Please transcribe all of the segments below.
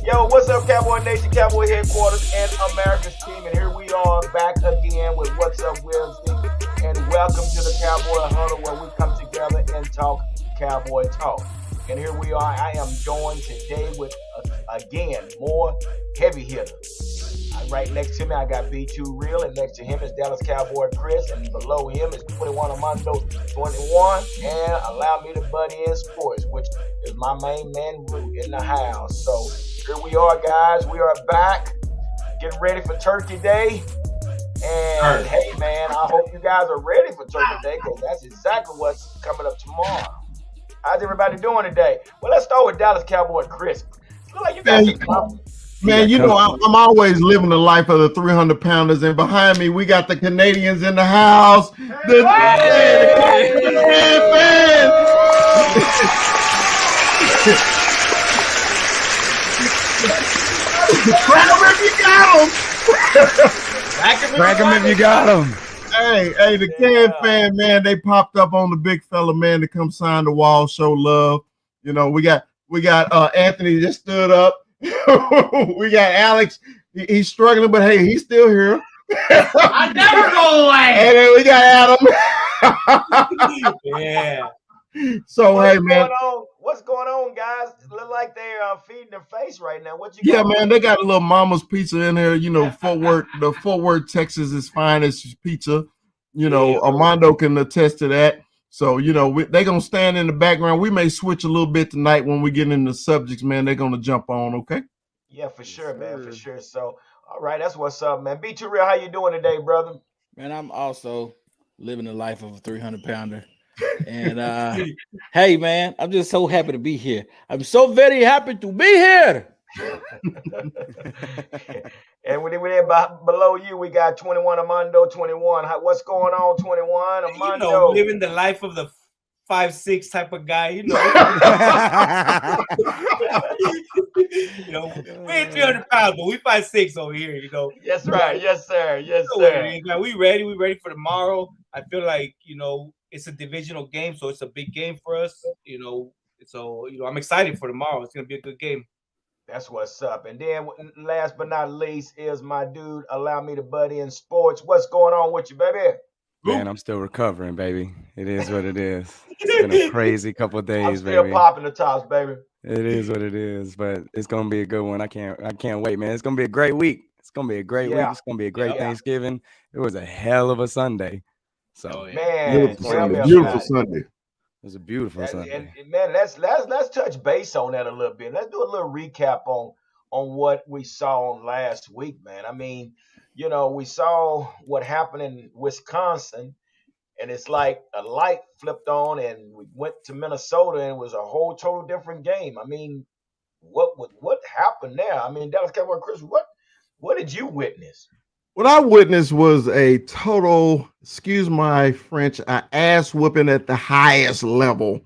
Yo, what's up, Cowboy Nation, Cowboy Headquarters, and America's team? And here we are back again with What's Up Wednesday. And welcome to the Cowboy Huddle, where we come together and talk Cowboy talk. And here we are. I am joined today with, again, more heavy hitters. Right next to me, I got B2 Real, and next to him is Dallas Cowboy Chris, and below him is 21 Armando 21, and allow me to butt in sports, which is my main man, Rue, in the house. So here we are, guys. We are back, getting ready for Turkey Day. And hey, man, I hope you guys are ready for Turkey Day, because that's exactly what's coming up tomorrow. How's everybody doing today? Well, let's start with Dallas Cowboy Chris. Look like you got some problems. Man, you know, I'm always living the life of the 300-pounders, and behind me, we got the Canadians in the house. The Canadian fans. Crack them if you got them. Crack them if you got them. Hey, the Can fan, man, they popped up on the big fella, man, to come sign the wall, show love. You know, we got Anthony just stood up. We got Alex. He's struggling, but hey, he's still here. I never go away. And then we got Adam. Yeah. So what's hey, man, what's going on, guys? It look like they're feeding their face right now. What you? Yeah, man, they got a little Mama's Pizza in here. You know, Fort Worth, Texas is finest pizza. You know, Armando can attest to that. So, you know, they're going to stand in the background. We may switch a little bit tonight when we get into subjects, man. They're going to jump on, okay? Yeah, for sure, man, for sure. So, all right, that's what's up, man. B2 Real, how you doing today, brother? Man, I'm also living the life of a 300-pounder. And, hey, man, I'm just so happy to be here. I'm so very happy to be here. And below you, we got 21 Armando 21. What's going on, 21 Armando? You know, living the life of the 5'6" type of guy. You know, you know, we ain't 300 pounds, but we 5'6" over here. You know. Yes, right. Yes, sir. Yes, sir. Man. We ready? We ready for tomorrow? I feel like it's a divisional game, so it's a big game for us. So I'm excited for tomorrow. It's gonna be a good game. That's what's up. And then last but not least is my dude, allow me to butt in sports. What's going on with you, baby? Man, I'm still recovering, baby. It is what it is. It's been a crazy couple of days, I'm still baby. Popping the tops, baby. It is what it is, but it's gonna be a good one. I can't wait, man. It's gonna be a great week. It's gonna be a great week. It's gonna be a great Thanksgiving. It was a hell of a Sunday. So man, beautiful Sunday. It was a beautiful Sunday. And man, let's touch base on that a little bit. Let's do a little recap on what we saw last week, man. I mean, we saw what happened in Wisconsin, and it's like a light flipped on, and we went to Minnesota, and it was a whole total different game. I mean, what happened there? I mean, Dallas Cowboy Chris, what did you witness? What I witnessed was a total, excuse my French, ass whooping at the highest level.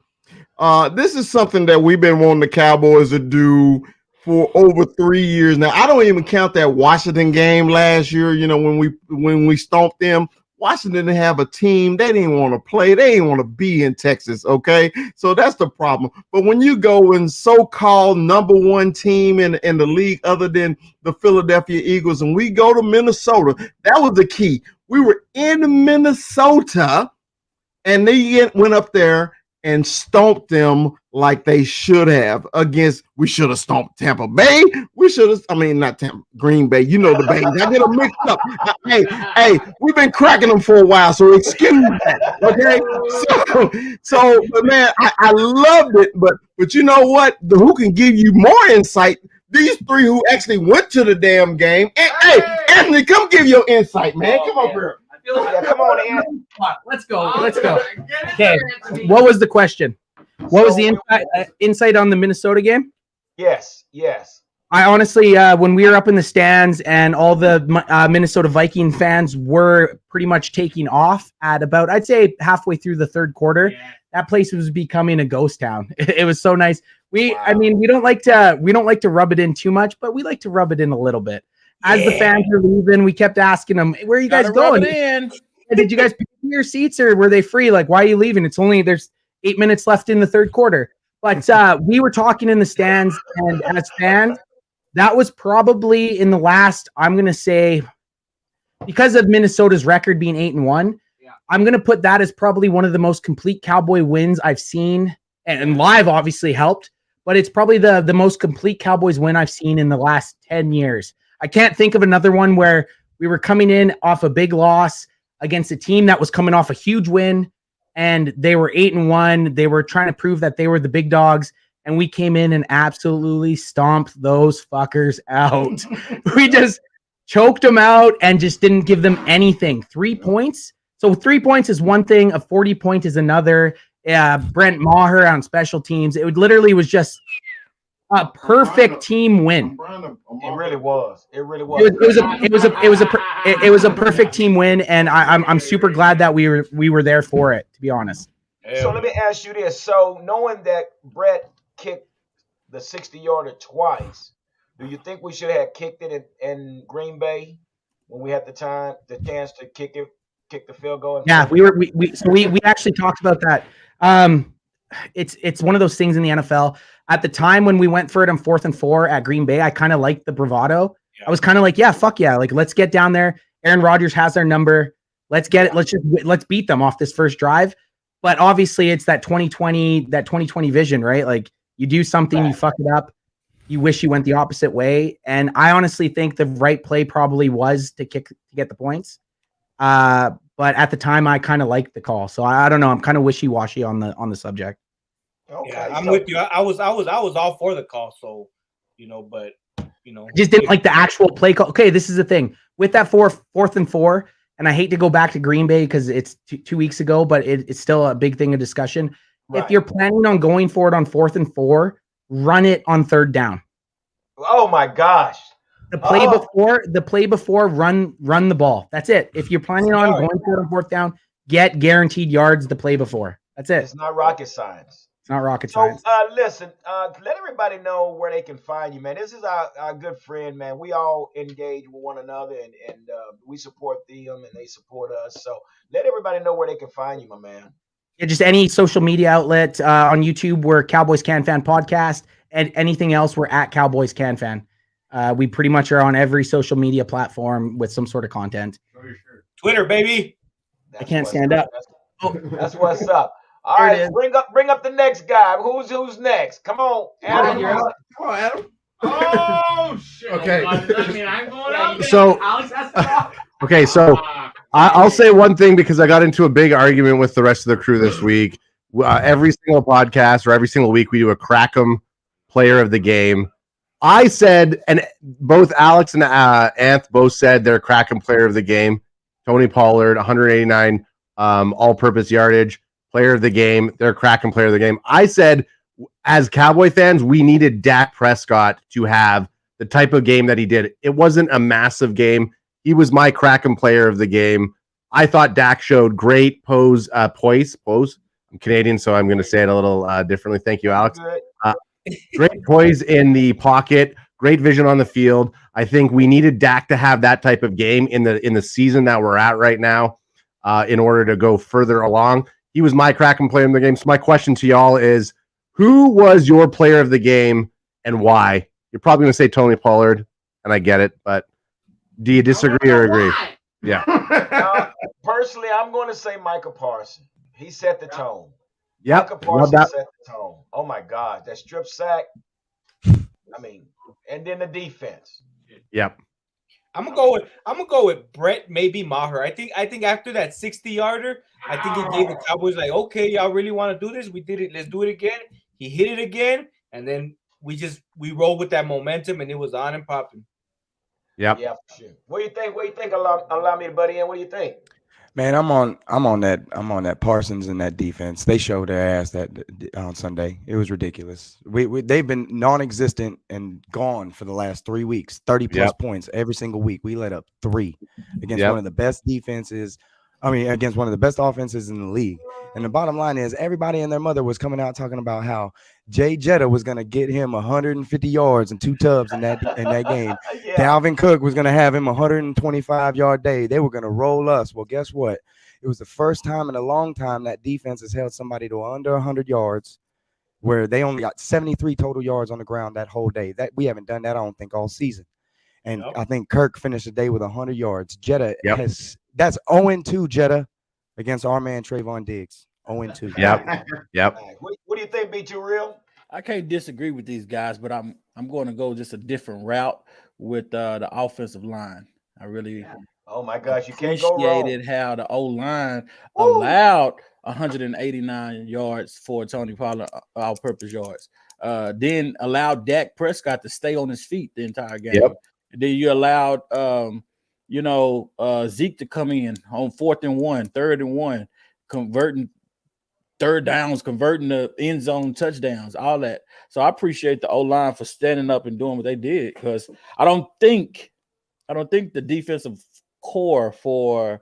This is something that we've been wanting the Cowboys to do for over 3 years now. I don't even count that Washington game last year. When we stomped them. Washington didn't have a team. They didn't want to play. They didn't want to be in Texas, okay? So that's the problem. But when you go in so-called number one team in the league other than the Philadelphia Eagles, and we go to Minnesota, that was the key. We were in Minnesota, and they went up there and stomped them like they should have we should have stomped Tampa Bay. Not Tampa, Green Bay. You know the Bay. I get them mixed up. Hey, we've been cracking them for a while, so excuse that. Okay. So, but man, I loved it. But you know what? Who can give you more insight? These three who actually went to the damn game. Hey, Anthony, come give your insight, man. Come over here. Come on, Anthony. Let's go. Okay. What was the question? What was the insight on the Minnesota game? Yes. I honestly, when we were up in the stands and all the Minnesota Viking fans were pretty much taking off at about, I'd say halfway through the third quarter, that place was becoming a ghost town. It was so nice. We don't like to rub it in too much, but we like to rub it in a little bit. As the fans were leaving, we kept asking them, "Where are you guys going? Did you guys pick your seats or were they free? Like, why are you leaving? There's 8 minutes left in the third quarter." But we were talking in the stands, and as fans, that was probably in the last, I'm going to say, because of Minnesota's record being 8-1, I'm going to put that as probably one of the most complete Cowboy wins I've seen. And live obviously helped, but it's probably the most complete Cowboys win I've seen in the last 10 years. I can't think of another one where we were coming in off a big loss against a team that was coming off a huge win, and they were 8-1. They were trying to prove that they were the big dogs, and we came in and absolutely stomped those fuckers out. We just choked them out and just didn't give them anything. 3 points. So 3 points is one thing. A 40-point is another. Brent Maher on special teams. It literally was just a perfect team win. It really was. It really was. It was a perfect team win, and I'm super glad that we were there for it. To be honest. So let me ask you this: so knowing that Brett kicked the 60-yarder twice, do you think we should have kicked it in Green Bay when we had the chance to kick the field goal? Yeah, we actually talked about that. It's one of those things in the NFL. At the time when we went for it on 4th and 4 at Green Bay, I kind of liked the bravado. Yeah. I was kind of like, yeah, fuck yeah. Like, let's get down there. Aaron Rodgers has our number. Let's get it. Let's beat them off this first drive. But obviously it's that 2020 vision, right? Like, you do something, you fuck it up. You wish you went the opposite way. And I honestly think the right play probably was to get the points. But at the time I kind of liked the call. So I don't know. I'm kind of wishy-washy on the subject. Okay, yeah, I'm with you. I was all for the call. So, but just didn't like the actual play call. Okay, this is the thing with that 4th and 4, and I hate to go back to Green Bay because it's 2 weeks ago, but it's still a big thing of discussion. Right. If you're planning on going for it on 4th and 4, run it on 3rd down. Oh my gosh. The play before, run the ball. That's it. If you're planning on going for it on 4th down, get guaranteed yards the play before. That's it. It's not rocket science. It's not rocket science. Listen, let everybody know where they can find you, man. This is our good friend, man. We all engage with one another, and we support them, and they support us. So let everybody know where they can find you, my man. Yeah, just any social media outlet. On YouTube, we're Cowboys Can Fan Podcast, and anything else, we're at Cowboys Can Fan. We pretty much are on every social media platform with some sort of content. Twitter, baby. I can't stand up. That's what's up. All right, bring up the next guy. Who's next? Come on, Adam. Come on, Adam. Oh shit. Okay. I mean, I'm going out. So, Alex has to talk. Okay, so I'll say one thing because I got into a big argument with the rest of the crew this week. Every single podcast or every single week we do a Crack'em player of the game. I said, and both Alex and Anth both said they're Crack'em player of the game. Tony Pollard, 189 all-purpose yardage. Player of the game. They're Crack'em player of the game. I said, as Cowboy fans, we needed Dak Prescott to have the type of game that he did. It wasn't a massive game. He was my Crack'em player of the game. I thought Dak showed great poise. I'm Canadian, so I'm going to say it a little differently. Thank you, Alex. Great poise in the pocket. Great vision on the field. I think we needed Dak to have that type of game in the season that we're at right now in order to go further along. He was my Crack'em player in the game. So my question to y'all is, who was your player of the game and why? You're probably going to say Tony Pollard, and I get it, but do you disagree or agree? Yeah. Personally, I'm going to say Micah Parsons. He set the tone. Yep. Micah Parsons set the tone. Oh my God, that strip sack. I mean, and then the defense. Yep. I'm gonna go with Brett, maybe Maher. I think after that 60-yarder, I think it gave the Cowboys like, okay, y'all really want to do this? We did it. Let's do it again. He hit it again, and then we rolled with that momentum, and it was on and popping. Yep. Yeah, for sure. What do you think? Allow me to butt in. What do you think? Man, I'm on that Parsons and that defense. They showed their ass that on Sunday. It was ridiculous. They've been non-existent and gone for the last 3 weeks. 30+ points every single week. We let up 3 against one of the best defenses. Against one of the best offenses in the league. And the bottom line is, everybody and their mother was coming out talking about how Jay Jetta was going to get him 150 yards and 2 tubs in that game. Yeah. Dalvin Cook was going to have him 125-yard day. They were going to roll us. Well, guess what? It was the first time in a long time that defense has held somebody to under 100 yards. where they only got 73 total yards on the ground that whole day. That we haven't done that, I don't think, all season. And I think Kirk finished the day with 100 yards. Jetta that's 0-2 Jetta against our man Trayvon Diggs. 0-2. Yep. What do you think, B2 Real? I can't disagree with these guys, but I'm going to go just a different route with the offensive line. I really Oh my gosh, you can't go wrong. appreciated how the O-line allowed 189 yards for Tony Pollard, all-purpose yards. Then allowed Dak Prescott to stay on his feet the entire game. Yep. Then you allowed Zeke to come in on 4th and 1, 3rd and 1, converting third downs, converting the end zone touchdowns, all that. So I appreciate the O-line for standing up and doing what they did, because I don't think the defensive core for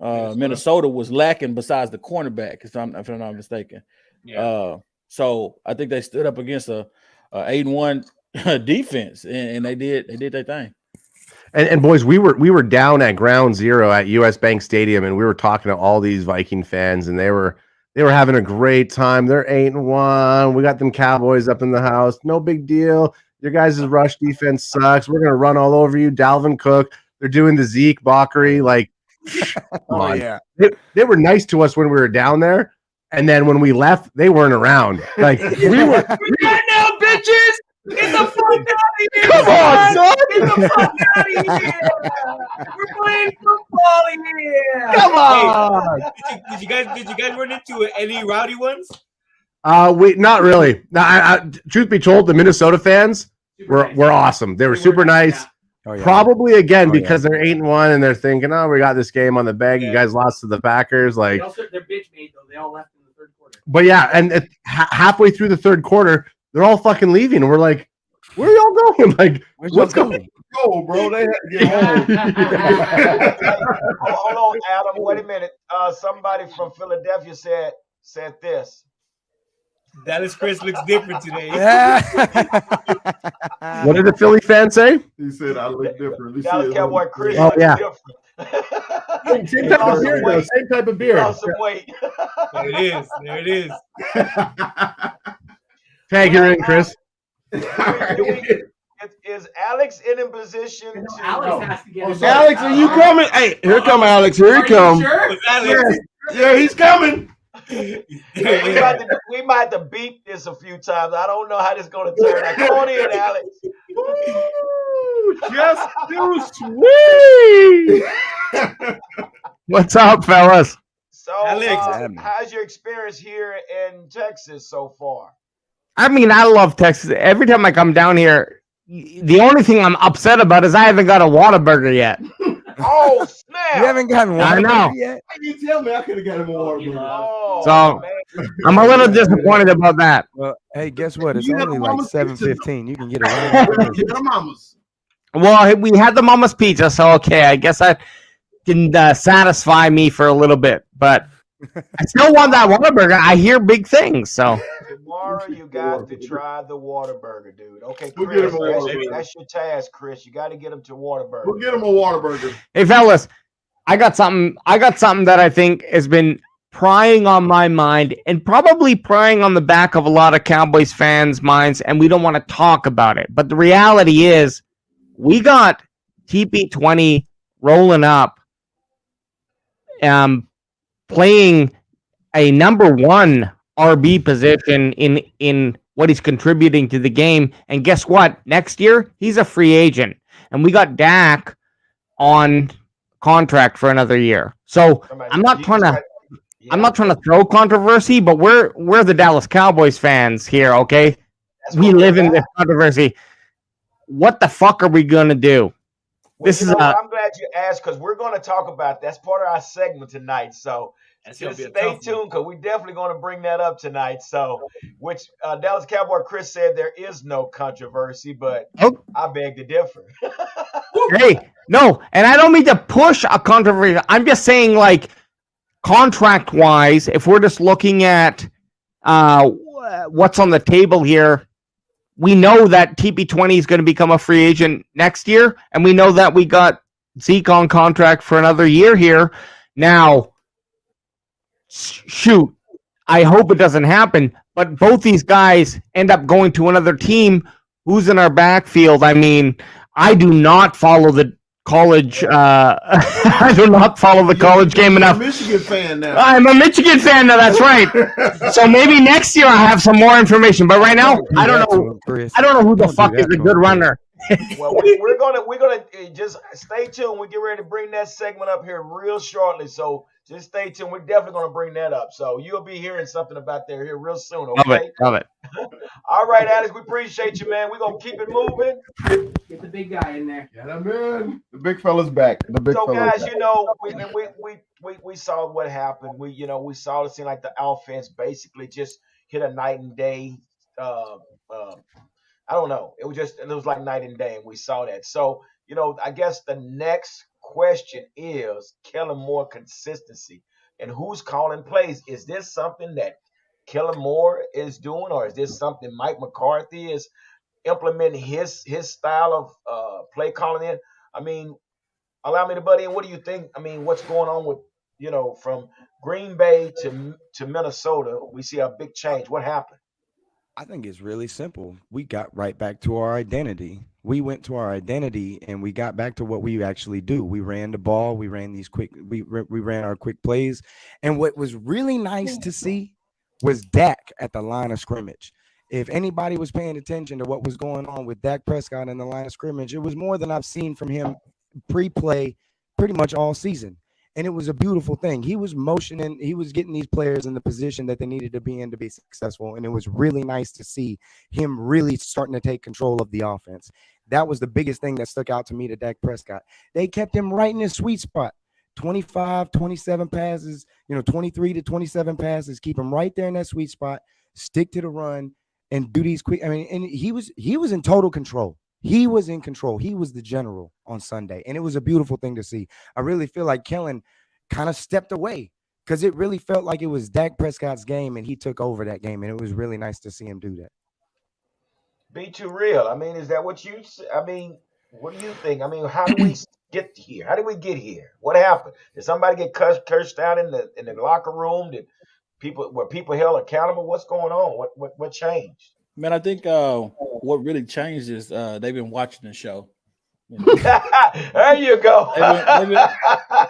Minnesota was lacking besides the cornerback, if I'm not mistaken. So I think they stood up against a 8-1 defense, and they did their thing. And boys, we were down at ground zero at US Bank Stadium, and we were talking to all these Viking fans, and they were having a great time. They're 8-1. We got them Cowboys up in the house. No big deal. Your guys' rush defense sucks. We're gonna run all over you. Dalvin Cook. They're doing the Zeke Mockery. Like, they were nice to us when we were down there, and then when we left, they weren't around. Like we were. Now, bitches. Get the fuck out of here! Come on, son! Get the fuck out of here! We're playing football here! Come on! Did you guys run into any rowdy ones? Not really. Now, truth be told, the Minnesota fans were awesome. They were super nice. Probably again because they're 8-1 and they're thinking, "Oh, we got this game on the bag." You guys lost to the Packers. Like, They're bitch made though. They all left in the third quarter. but yeah, and halfway through the third quarter, they're all fucking leaving, and we're like, "Where are y'all going? Like, what's going?" Go, bro. They had to get home. Hold on, Adam. Wait a minute. Somebody from Philadelphia said this. Dallas Chris looks different today. What did the Philly fan say? He said, "I look different." Dallas Cowboy Chris Oh, looks yeah. different. Same type of beard, though. Same type of beard. Lost some weight. There it is. Tag her in, Chris. Is Alex in a position to? Alex has to get his Alex, are you coming? Hey, here come Alex. Here he comes. Was Alex? Yeah, he's coming. We might have to beep this a few times. I don't know how this is going to turn out. Come on in, Alex. Ooh, just too sweet. What's up, fellas? So, Alex. how's your experience here in Texas so far? I mean, I love Texas. Every time I come down here, the only thing I'm upset about is I haven't got a Whataburger yet. Oh, snap. You haven't gotten one I know. yet. You tell me I could have got him a water. Oh, So, man. I'm a little disappointed about that. Well, hey, guess what? It's You got only the like mama's 7:15. You can get it right. Get the mamas. Well, we had the Mama's Pizza, so okay, I guess that can satisfy me for a little bit. But I still want that Whataburger. I hear big things, so. Tomorrow you got to try the Whataburger, dude. Okay, We'll Chris, get him a Whataburger. that's your task, Chris. You got to get him to Whataburger. We'll get him a Whataburger. Hey, fellas, I got something that I think has been prying on my mind and probably prying on the back of a lot of Cowboys fans' minds, and we don't want to talk about it. But the reality is, we got TP20 rolling up, playing a number one RB position in what he's contributing to the game. And guess what? Next year, he's a free agent. And we got Dak on contract for another year. So I'm not trying to throw controversy, but we're the Dallas Cowboys fans here, okay? We live in this controversy. What the fuck are we gonna do? Well, I'm glad you asked because we're going to talk about that's part of our segment tonight. So just stay tuned because we're definitely going to bring that up tonight. So, which Dallas Cowboy Chris said there is no controversy, but I beg to differ. Hey, no, and I don't mean to push a controversy. I'm just saying, like, contract-wise, if we're just looking at what's on the table here, we know that TP20 is going to become a free agent next year, and we know that we got Zeke on contract for another year here. Now, shoot, I hope it doesn't happen. But both these guys end up going to another team. Who's in our backfield? I mean, I do not follow the college. I do not follow the college game You're enough. a Michigan fan now. I'm a Michigan fan now. That's right. So maybe next year I'll have some more information. But right now, I don't know. I don't know who the fuck is a good runner. Well, we're gonna just stay tuned. We get ready to bring that segment up here real shortly. So just stay tuned. We're definitely gonna bring that up. So you'll be hearing something about that here real soon. Love Okay. it. Love it. All right, Alex. We appreciate you, man. We're gonna keep it moving. Get the big guy in there. Get him in. The big fella's back. The big So, fella's guys, back. you know, we saw what happened. We saw it seem like the offense basically just hit a night and day. Uh, I don't know. It was like night and day, and we saw that. So, I guess the next question is Kellen Moore consistency and who's calling plays. Is this something that Kellen Moore is doing, or is this something Mike McCarthy is implementing his style of play calling in? I mean, allow me to butt in. What do you think? I mean, what's going on with from Green Bay to Minnesota? We see a big change. What happened? I think it's really simple. We got right back to our identity. We went to our identity and we got back to what we actually do. We ran the ball. We ran these quick. We ran our quick plays. And what was really nice to see was Dak at the line of scrimmage. If anybody was paying attention to what was going on with Dak Prescott in the line of scrimmage, it was more than I've seen from him pre-play pretty much all season. And it was a beautiful thing. He was motioning, he was getting these players in the position that they needed to be in to be successful. And it was really nice to see him really starting to take control of the offense. That was the biggest thing that stuck out to me to Dak Prescott. They kept him right in his sweet spot. 25, 27 passes, 23 to 27 passes. Keep him right there in that sweet spot. Stick to the run and do these quick. I mean, and he was in total control. He was in control. He was the general on Sunday, and it was a beautiful thing to see. I really feel like Kellen kind of stepped away because it really felt like it was Dak Prescott's game, and he took over that game, and it was really nice to see him do that. Be too real. I mean, is that what you? I mean, what do you think? I mean, how do we get here? How did we get here? What happened? Did somebody get cursed out in the locker room? Were people held accountable? What's going on? What changed? Man, I think what really changed is they've been watching the show. You know? There you go.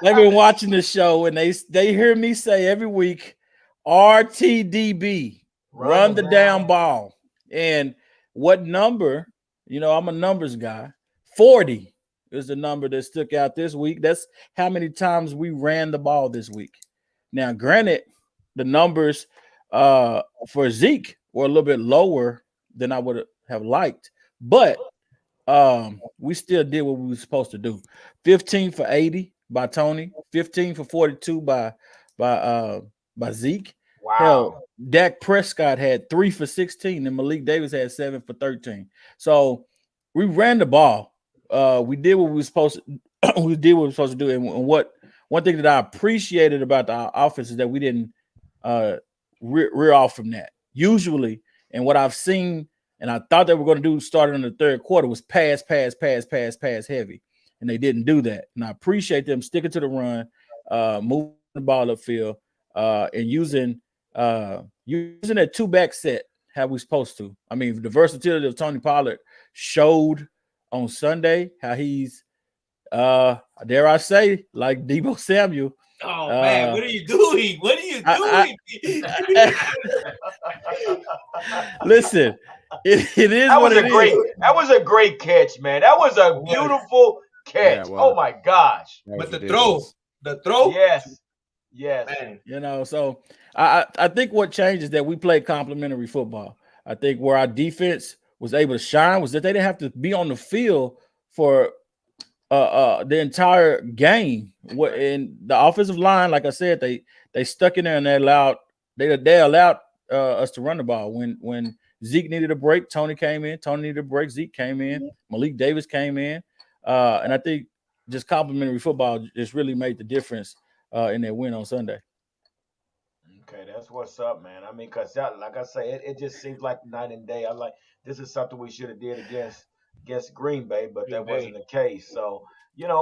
They've been watching the show, and they hear me say every week, RTDB, run the damn ball. And what number? I'm a numbers guy. 40 is the number that stuck out this week. That's how many times we ran the ball this week. Now, granted, the numbers for Zeke were a little bit lower than I would have liked, but we still did what we were supposed to do. 15 for 80 by Tony, 15 for 42 by Zeke. Wow. Hell, Dak Prescott had 3 for 16, and Malik Davis had 7 for 13. So we ran the ball. We did what we were supposed to. We did what we were supposed to do. And one thing that I appreciated about the offense is that we didn't rear off from that. Usually, and what I've seen, and I thought they were going to do starting in the third quarter was pass heavy, and they didn't do that. And I appreciate them sticking to the run, moving the ball upfield, and using that two-back set how we supposed to. I mean, the versatility of Tony Pollard showed on Sunday how he's, dare I say, like Deebo Samuel. Oh man, what are you doing? What are you doing? Listen, it is that what was it a great. is. That was a great catch, man. That was a beautiful catch. Yeah, oh my gosh! But the throw, yes. Man. So I think what changed is that we played complementary football. I think where our defense was able to shine was that they didn't have to be on the field for the entire game. What in the offensive line, like I said, they stuck in there and they allowed us to run the ball. When Zeke needed a break, Tony came in. Tony needed a break, Zeke came in. Malik Davis came in, and I think just complementary football just really made the difference in their win on Sunday. Okay, that's what's up, man. I mean, cause like I say, it just seems like night and day. I'm like, this is something we should have did against Green Bay, but that wasn't the case. So and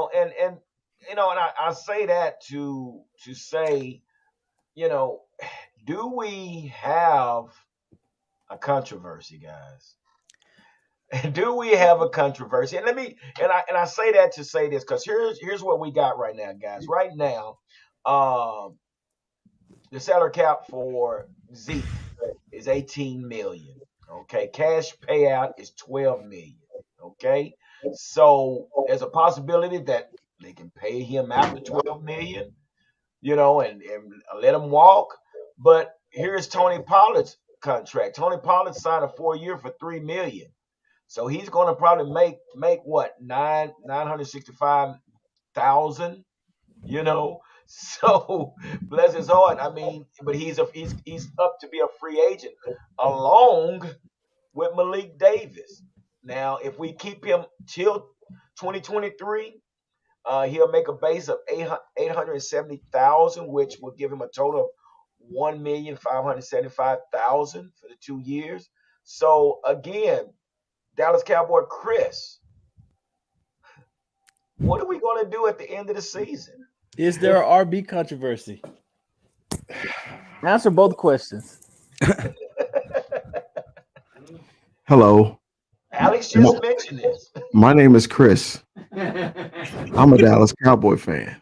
I say that to say, do we have a controversy, guys? Do we have a controversy? And I say that to say this because here's what we got right now, guys. Right now, the salary cap for Zeke is 18 million. Okay, cash payout is 12 million. Okay, so there's a possibility that they can pay him after 12 million, and let him walk. But here's Tony Pollard's contract. Tony Pollard signed a 4 year for 3 million. So he's going to probably make what 965,000, So bless his heart. I mean, but he's up to be a free agent along with Malik Davis. Now, if we keep him till 2023, he'll make a base of 870,000, which will give him a total of 1,575,000 for the 2 years. So again, Dallas Cowboy Chris, what are we going to do at the end of the season? Is there an RB controversy? Answer both questions. Hello. Alex just mentioned this. My name is Chris. I'm a Dallas Cowboy fan.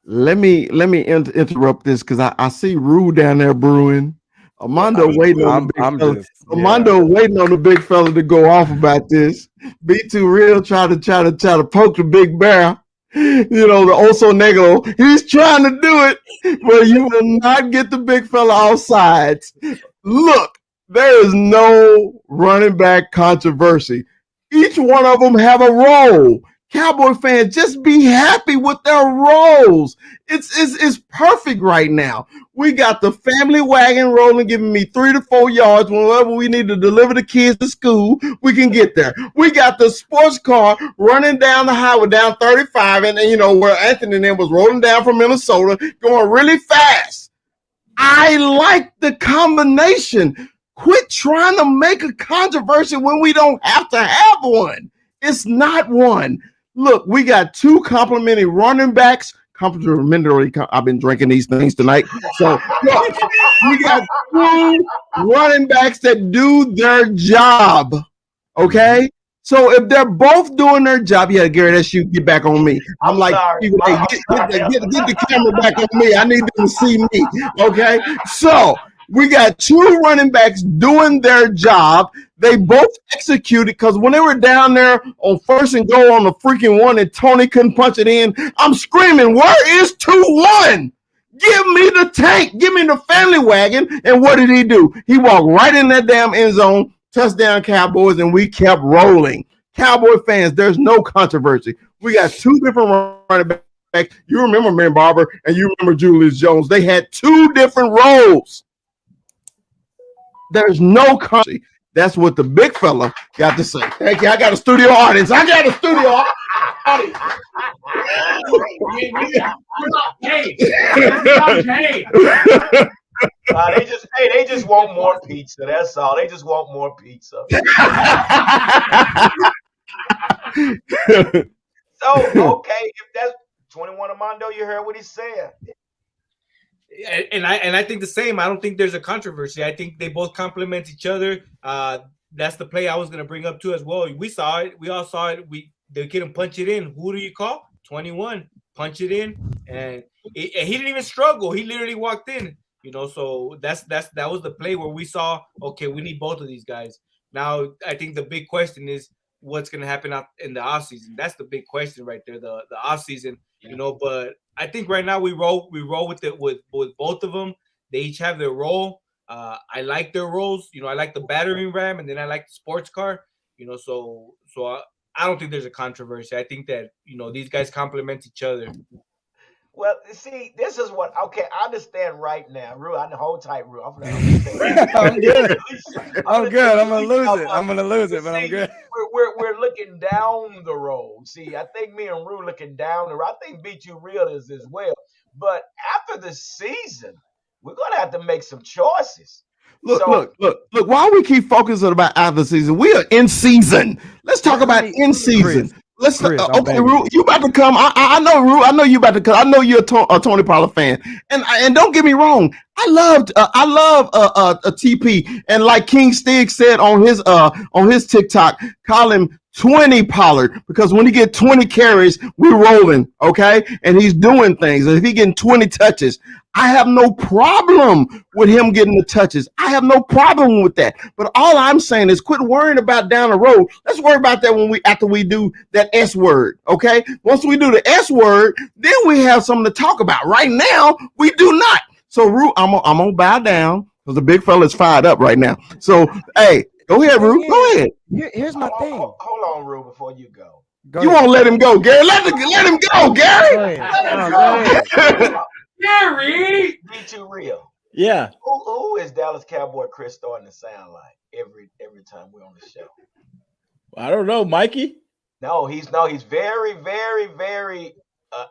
Let me interrupt this because I see Rue down there brewing. Armando waiting on the big fella. Armando waiting on the big fella to go off about this. Be too real. Try to poke the big bear. The Oso Negro. He's trying to do it, but you will not get the big fella off sides. Look, there is no running back controversy. Each one of them have a role. Cowboy fans, just be happy with their roles. It's perfect right now. We got the family wagon rolling, giving me 3 to 4 yards whenever we need to deliver the kids to school. We can get there. We got the sports car running down the highway, down 35, and where Anthony and them was rolling down from Minnesota, going really fast. I like the combination. Quit trying to make a controversy when we don't have to have one. It's not one. Look, we got 2 complimentary running backs. Complimentary. I've been drinking these things tonight. So look, we got 2 running backs that do their job. Okay? So if they're both doing their job, yeah, Gary, that's you. Get back on me. I'm like, hey, get the camera back on me. I need them to see me. Okay? So we got 2 running backs doing their job. They both executed because when they were down there on 1st and goal on the freaking 1 and Tony couldn't punch it in, I'm screaming, where is 2-1? Give me the tank. Give me the family wagon. And what did he do? He walked right in that damn end zone, touchdown Cowboys, and we kept rolling. Cowboy fans, there's no controversy. We got 2 different running backs. You remember Mary Barber and you remember Julius Jones. They had 2 different roles. There's no controversy. That's what the big fella got to say. Thank you. I got a studio audience. They just want more pizza. That's all. They just want more pizza. So, okay, if that's 21 Armando, you heard what he said. And I think the same. I don't think there's a controversy. I think they both complement each other. That's the play I was going to bring up too as well. We saw it. We all saw it. They couldn't punch it in. Who do you call? 21. Punch it in, and he didn't even struggle. He literally walked in. So that was the play where we saw. Okay, we need both of these guys. Now I think the big question is what's going to happen out in the offseason. That's the big question right there. The offseason. But I think right now we roll with it with both of them. They each have their role. I like their roles. I like the battering ram, and then I like the sports car. So I don't think there's a controversy. I think that these guys complement each other. Well, see, this is what. Okay, I understand right now, Rue. I hold tight, Rue. I'm good. I'm good. I'm gonna lose it, but I'm good. We're looking down the road. See, I think me and Rue looking down the road. I think B2 Real is as well. But after the season, we're gonna have to make some choices. Look. Why we keep focusing about after the season? We are in season. Let's talk about in season. Let's Chris, I'm okay, begging Ru, you about to come. I know, Ru. I know you about to come. I know you're a Tony Pollard fan, and don't get me wrong. I love a TP, and like King Stig said on his TikTok, call him 20 Pollard, because when he get 20 carries, we rolling, okay, and he's doing things. And if he getting 20 touches, I have no problem with him getting the touches. I have no problem with that. But all I'm saying is quit worrying about down the road. Let's worry about that after we do that S word. Okay. Once we do the S word, then we have something to talk about. Right now, we do not. So Ru, I'm gonna bow down because the big fella is fired up right now. So hey, go ahead, Ru. Go ahead. Here's my thing. Hold on, Ru, before you go. You won't let him go, Gary. Let him go, Gary. Let him go. Gary! Be too real. Yeah. Who is Dallas Cowboy Chris starting to sound like every time we're on the show? I don't know, Mikey. No, he's very, very, very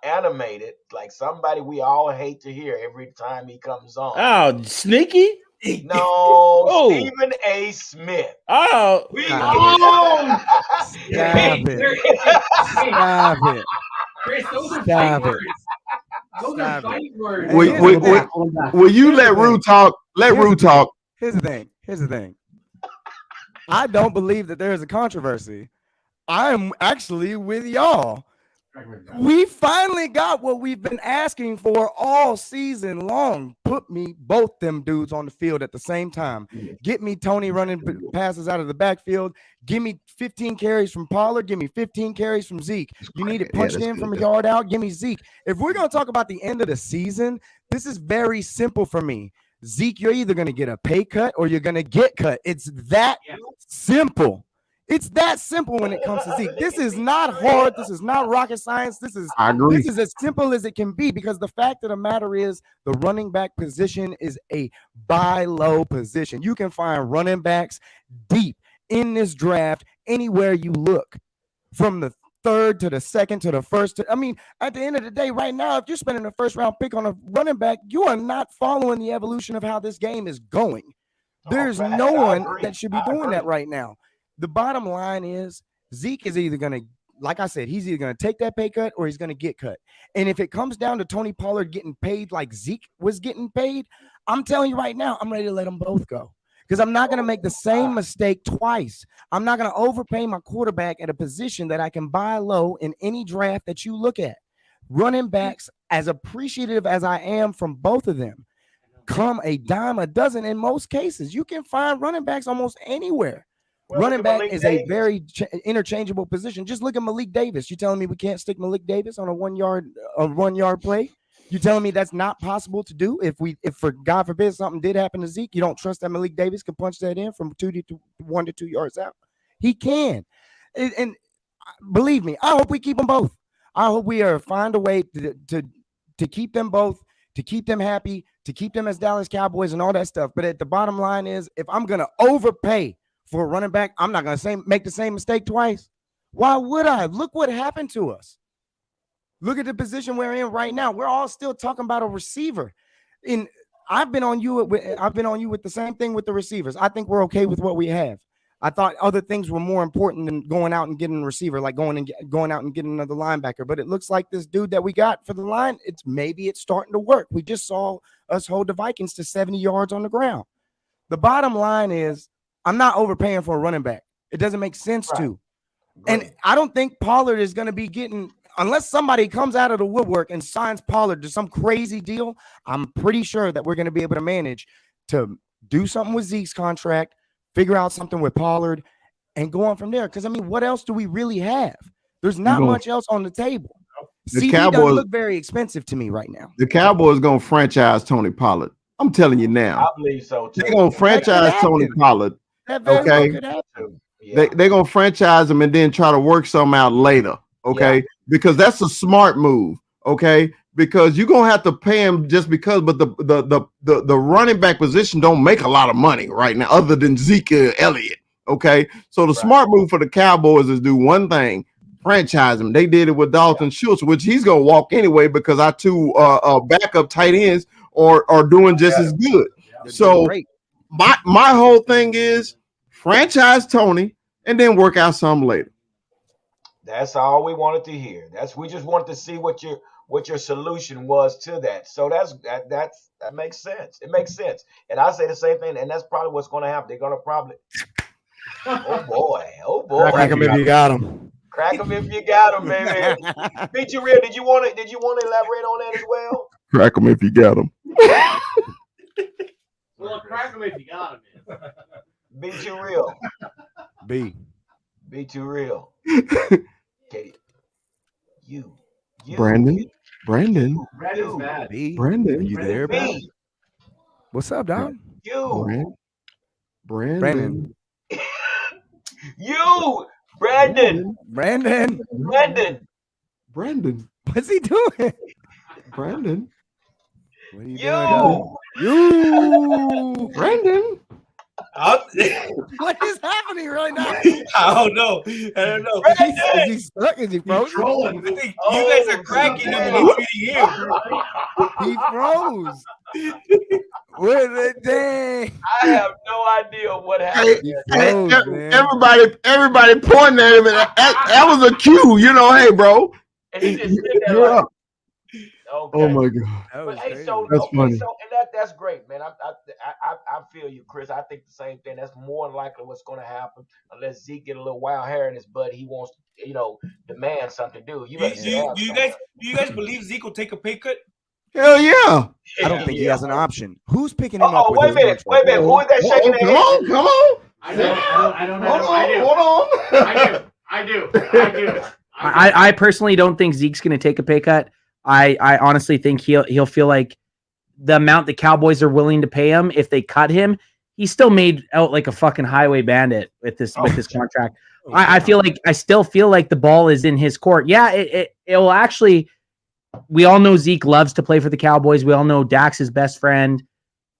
animated, like somebody we all hate to hear every time he comes on. Oh, Sneaky? No, Stephen A. Smith. Oh, Stop it. Chris, those are Stop fight it. words. Those are Stop it. fight words. Will you let Ru talk? Let Ru talk. Here's the thing. I don't believe that there is a controversy. I'm actually with y'all. We finally got what we've been asking for all season long. Put me both them dudes on the field at the same time. Get me Tony running passes out of the backfield. Give me 15 carries from Pollard. Give me 15 carries from Zeke. You need it punched in from a yard out. Give me Zeke. If we're going to talk about the end of the season, this is very simple for me. Zeke, you're either going to get a pay cut or you're going to get cut. It's that simple. It's that simple when it comes to Zeke. This is not hard. This is not rocket science. This is as simple as it can be, because the fact of the matter is the running back position is a buy low position. You can find running backs deep in this draft anywhere you look, from the third to the second to the first. I mean, at the end of the day, right now, if you're spending a first round pick on a running back, you are not following the evolution of how this game is going. There's no one that should be doing that right now. The bottom line is Zeke is either going to, like I said, he's either going to take that pay cut or he's going to get cut. And if it comes down to Tony Pollard getting paid like Zeke was getting paid, I'm telling you right now, I'm ready to let them both go, because I'm not going to make the same mistake twice. I'm not going to overpay my quarterback at a position that I can buy low in any draft that you look at. Running backs, as appreciative as I am from both of them, come a dime a dozen in most cases. You can find running backs almost anywhere. Running back is a very interchangeable position. Just look at Malik Davis. You telling me we can't stick Malik Davis on a 1 yard play? You telling me that's not possible to do? If for God forbid something did happen to Zeke, you don't trust that Malik Davis can punch that in from 1 to 2 yards out? He can. And believe me, I hope we keep them both. I hope we find a way to keep them both, to keep them happy, to keep them as Dallas Cowboys and all that stuff. But at the bottom line is, if I'm going to overpay for a running back, I'm not going to make the same mistake twice. Why would I? Look what happened to us. Look at the position we're in right now. We're all still talking about a receiver. And I've been on you with the same thing with the receivers. I think we're okay with what we have. I thought other things were more important than going out and getting a receiver, like going out and getting another linebacker. But it looks like this dude that we got for the line, it's starting to work. We just saw us hold the Vikings to 70 yards on the ground. The bottom line is, I'm not overpaying for a running back. It doesn't make sense to. And I don't think Pollard is going to be getting, unless somebody comes out of the woodwork and signs Pollard to some crazy deal, I'm pretty sure that we're going to be able to manage to do something with Zeke's contract, figure out something with Pollard, and go on from there. Because, I mean, what else do we really have? There's not much else on the table. CD doesn't look very expensive to me right now. The Cowboys going to franchise Tony Pollard. I'm telling you now. I believe so, too. They're going to franchise Tony Pollard. Okay. They're going to franchise him and then try to work something out later. Okay. Because that's a smart move. Okay. Because you're going to have to pay him just because, but the running back position don't make a lot of money right now other than Zeke Elliott. Okay. So the smart move for the Cowboys is do one thing, franchise him. They did it with Dalton Schultz, which he's going to walk anyway because our two backup tight ends are doing just as good. So my whole thing is franchise Tony and then work out some later. That's all we wanted to hear. We just wanted to see what your solution was to that. So that makes sense. It makes sense. And I say the same thing, and that's probably what's going to happen. They're going to probably. Oh boy. Crack him if you got him. Crack them if you got them, baby. Beat you real. Did you want to elaborate on that as well? Crack them if you got them. Well, crack him if you got him. Be too real. B. Be too real. Katie. You. Brandon. Brandon's You. mad. B. Brandon. Are you there, bro? Me. What's up, dog? You. Brandon. You. Brandon. Brandon. Brandon. What's he doing? Brandon. What are you You. doing? You. Brandon. What is happening right now? I don't know. Is he stuck? Is he frozen? Trolling. I think you guys are cracking him and he's feeding him. He froze. Dang. I have no idea what happened. He Hey, froze, man. everybody pointing at him, and that was a cue. Hey, bro. And he just sitting there You're like, up. okay. Oh my god. That But was hey, crazy. so That's okay, funny. so and that's great, man. I feel you, Chris. I think the same thing. That's more than likely what's going to happen, unless Zeke get a little wild hair in his butt. He wants to, demand something. Dude, you better sit down Do somewhere. you guys believe Zeke will take a pay cut? Hell yeah. I don't think he has an option. Who's picking him up? Oh, with wait a his minute. contract? Wait a minute. Who is that shaking their head? Come on. I don't know. Hold on. I do. I personally don't think Zeke's going to take a pay cut. I honestly think he'll feel like the amount the Cowboys are willing to pay him, if they cut him, he's still made out like a fucking highway bandit with this contract. I still feel like the ball is in his court. Yeah, it will actually. We all know Zeke loves to play for the Cowboys. We all know Dak's his best friend.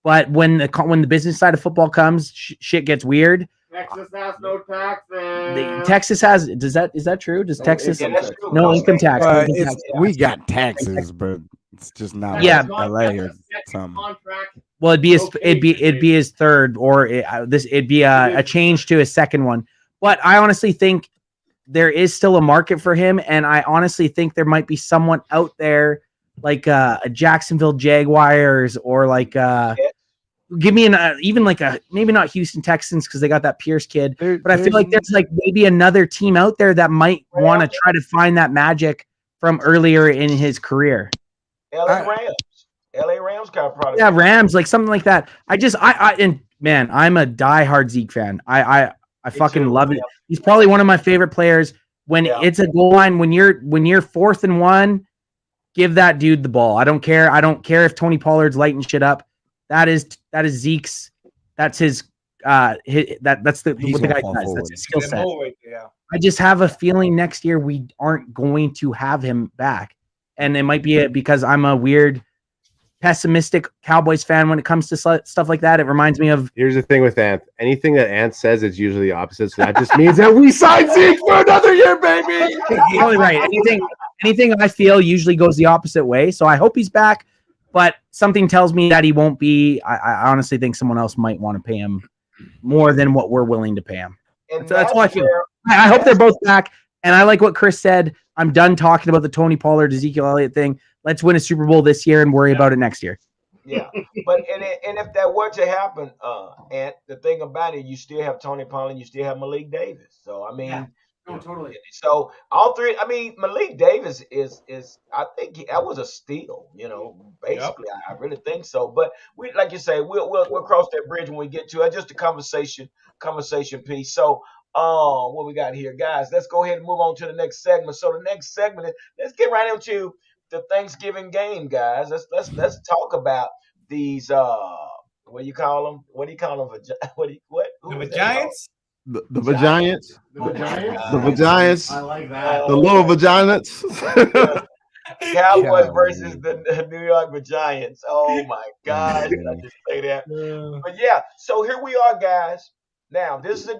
But when the business side of football comes, shit gets weird. Texas has no taxes. Texas has. Is that true? Does Texas Yeah, that's true. no income tax? no income tax. We got taxes, but it's just not Yeah. like LA or something. Contract. Well, it'd be his third, or it'd be a change to his second one. But I honestly think there is still a market for him, and I honestly think there might be someone out there like a Jacksonville Jaguars or like give me even like maybe not Houston Texans because they got that Pierce kid, but I feel like there's like maybe another team out there that might want to try to find that magic from earlier in his career. LA Rams kind of product. Yeah, Rams, like something like that. And man, I'm a diehard Zeke fan. I fucking love it. He's probably one of my favorite players. When it's a goal line, when you're 4th and 1, give that dude the ball. I don't care. I don't care if Tony Pollard's lighting shit up. That is Zeke's. That's his. That's what the guy does. That's his skill set. I just have a feeling next year we aren't going to have him back, and it might be because I'm a weird, pessimistic Cowboys fan when it comes to stuff like that. It reminds me of. Here's the thing with Ant. Anything that Ant says is usually the opposite. So that just means that we sign Zeke for another year, baby. Totally right. Anything I feel usually goes the opposite way. So I hope he's back, but something tells me that he won't be. I honestly think someone else might want to pay him more than what we're willing to pay him. And So that's all I feel. I hope they're both back. And I like what Chris said. I'm done talking about the Tony Pollard, Ezekiel Elliott thing. Let's win a Super Bowl this year and worry about it next year. Yeah, but and if that were to happen, and the thing about it, you still have Tony Pollard, you still have Malik Davis. So I mean, No, totally. so all three. I mean, Malik Davis is I think that was a steal. Basically, I really think so. But we, like you say, we'll cross that bridge when we get to it. Just a conversation piece. So. What we got here, guys? Let's go ahead and move on to the next segment. So the next segment is let's get right into the Thanksgiving game, guys. Let's talk about these what do you call them? What do you call them? The Giants? The Giants. The Giants. I like that. The little vaginas. Cowboys versus the New York Giants. Oh my gosh, did I just say that? But yeah, so here we are, guys. Now this is a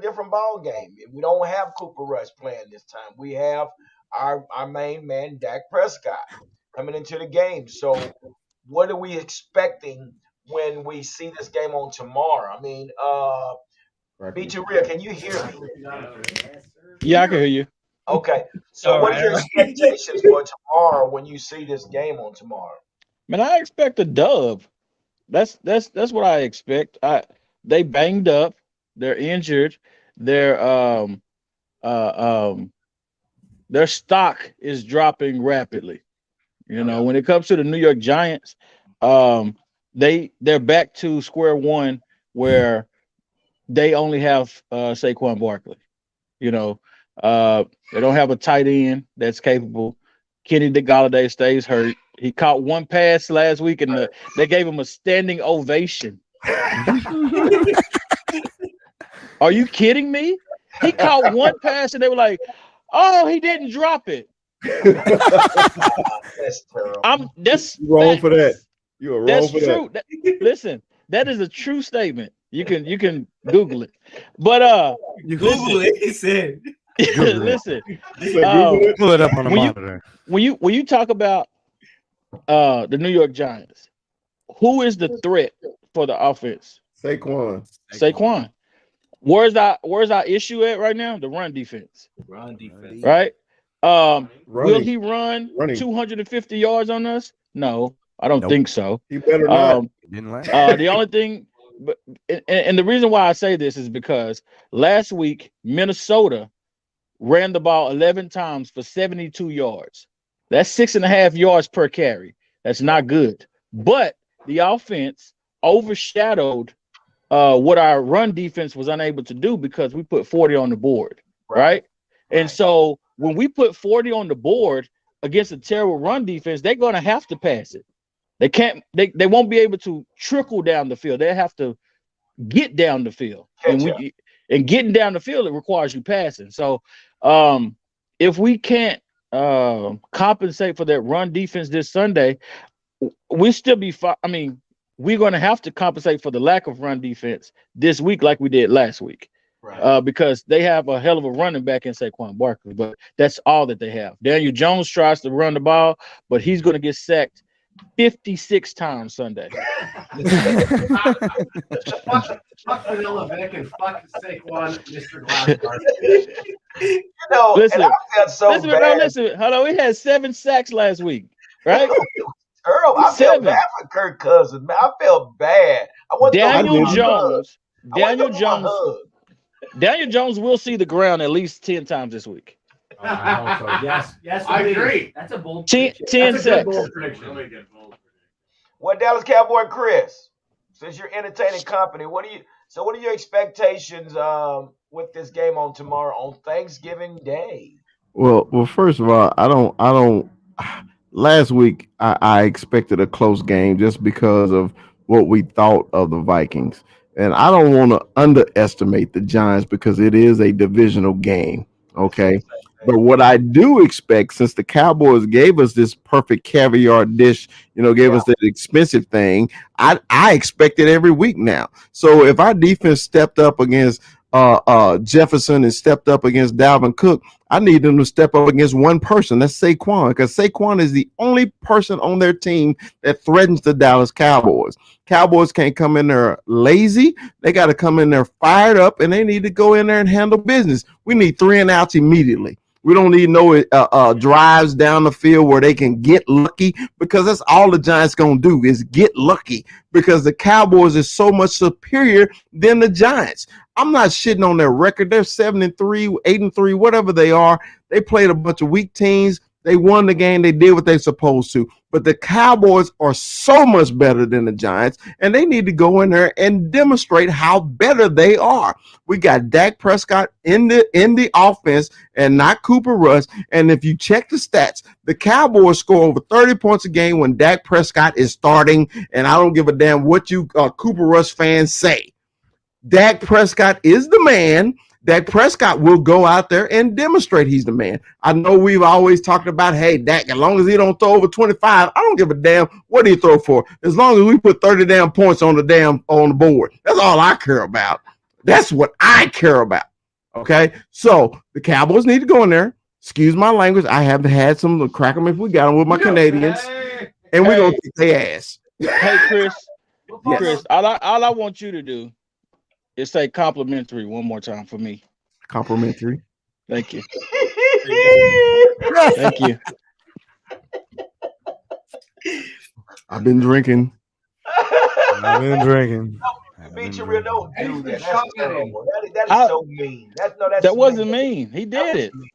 different ball game. We don't have Cooper Rush playing this time. We have our main man Dak Prescott coming into the game. So what are we expecting when we see this game on tomorrow? I mean, be too real. Can you hear me? Yeah, I can hear you. Okay. So All what are right, your all right. expectations for tomorrow when you see this game on tomorrow? Man, I expect a dub. That's what I expect. They banged up, they're injured, their um their stock is dropping rapidly. When it comes to the New York Giants, um, they're back to square one where they only have Saquon Barkley. You know, they don't have a tight end that's capable. Kenny Golladay stays hurt. He caught one pass last week, and they gave him a standing ovation. Are you kidding me? He caught one pass, and they were like, "Oh, he didn't drop it." That's terrible. That's You wrong for that. facts. You are wrong That's for true. Listen, that is a true statement. You can Google it. But Google it. He said. listen, that. Pull it up on the when you monitor. when you talk about the New York Giants, who is the threat for the offense? Saquon. Saquon. Where's our issue at right now? The run defense. Run defense. Right? Will Running. he run Running. 250 yards on us? No, I don't Nope. think so. He better not. Didn't last. The only thing, and the reason why I say this is because last week Minnesota ran the ball 11 times for 72 yards. That's 6.5 yards per carry. That's not good. But the offense overshadowed what our run defense was unable to do because we put 40 on the board, right? And so when we put 40 on the board against a terrible run defense, they're going to have to pass it. They can't. They won't be able to trickle down the field. They have to get down the field, and getting down the field, it requires you passing. So if we can't compensate for that run defense this Sunday, we still be fine. I mean, we're going to have to compensate for the lack of run defense this week, like we did last week, because they have a hell of a running back in Saquon Barkley. But that's all that they have. Daniel Jones tries to run the ball, but he's going to get sacked 56 times Sunday. Fuck Vanilla Vic and fuck Saquon, Mr. Glassbar. Listen, and I felt so bad. listen. Hello, he had 7 sacks last week, right? Earl, I felt bad for Kirk Cousins, man. I felt bad. Daniel Jones will see the ground at least 10 times this week. I hope so. Yes, I agree. That's a bold 10 sacks. Well, Dallas Cowboy Chris, since you're entertaining company, what are your expectations with this game on tomorrow on Thanksgiving Day? Well, first of all, I don't. Last week, I expected a close game just because of what we thought of the Vikings, and I don't want to underestimate the Giants because it is a divisional game. Okay. But what I do expect, since the Cowboys gave us this perfect caviar dish, gave us that expensive thing, I expect it every week now. So if our defense stepped up against Jefferson and stepped up against Dalvin Cook, I need them to step up against one person. That's Saquon, because Saquon is the only person on their team that threatens the Dallas Cowboys. Cowboys can't come in there lazy. They got to come in there fired up, and they need to go in there and handle business. We need 3 and outs immediately. We don't need no drives down the field where they can get lucky, because that's all the Giants going to do is get lucky, because the Cowboys is so much superior than the Giants. I'm not shitting on their record. They're 7-3, 8-3, whatever they are. They played a bunch of weak teams. They won the game. They did what they're supposed to. But the Cowboys are so much better than the Giants, and they need to go in there and demonstrate how better they are. We got Dak Prescott in the offense and not Cooper Rush. And if you check the stats, the Cowboys score over 30 points a game when Dak Prescott is starting, and I don't give a damn what you Cooper Rush fans say. Dak Prescott is the man. Dak Prescott will go out there and demonstrate he's the man. I know we've always talked about, hey, Dak, as long as he don't throw over 25, I don't give a damn what he throw for. As long as we put 30 damn points on the board. That's all I care about. That's what I care about. Okay? So the Cowboys need to go in there. Excuse my language. I have had some crack them if we got them with my Canadians. And we're going to kick their ass. Hey, Chris. Yes. Chris, all I want you to do is say complimentary one more time for me. Complimentary. Thank you. Thank you. I've been drinking. I've been drinking. Beat you real, don't do that. That's shotgunning. terrible. That is How- so mean. That's That wasn't mean. He That did was it. mean.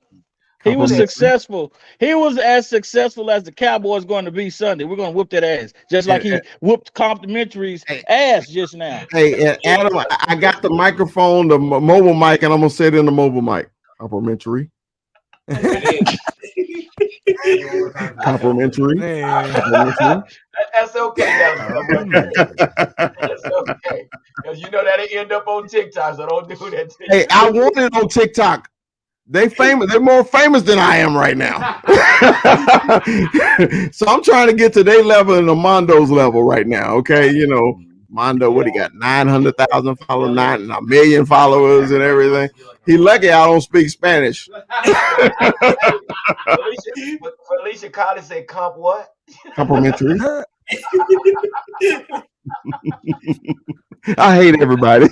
He was Compliment. successful. He was as successful as the Cowboys going to be Sunday. We're going to whoop that ass, just like he whooped Complimentary's ass just now. Hey, Adam, I got the microphone, the mobile mic, and I'm gonna sit in the mobile mic. Complimentary. Complimentary. Complimentary. That's okay, that's okay. Because you know that'll end up on TikTok, so don't do that to Hey, I want it on TikTok. They famous. They're more famous than I am right now. So I'm trying to get to their level and the Mondo's level right now. Okay, you know, Mondo, what he got? 900,000 followers, 1 million followers, and everything. He lucky I don't speak Spanish. Felicia Collins said, "Comp what?" Complimentary. I hate everybody.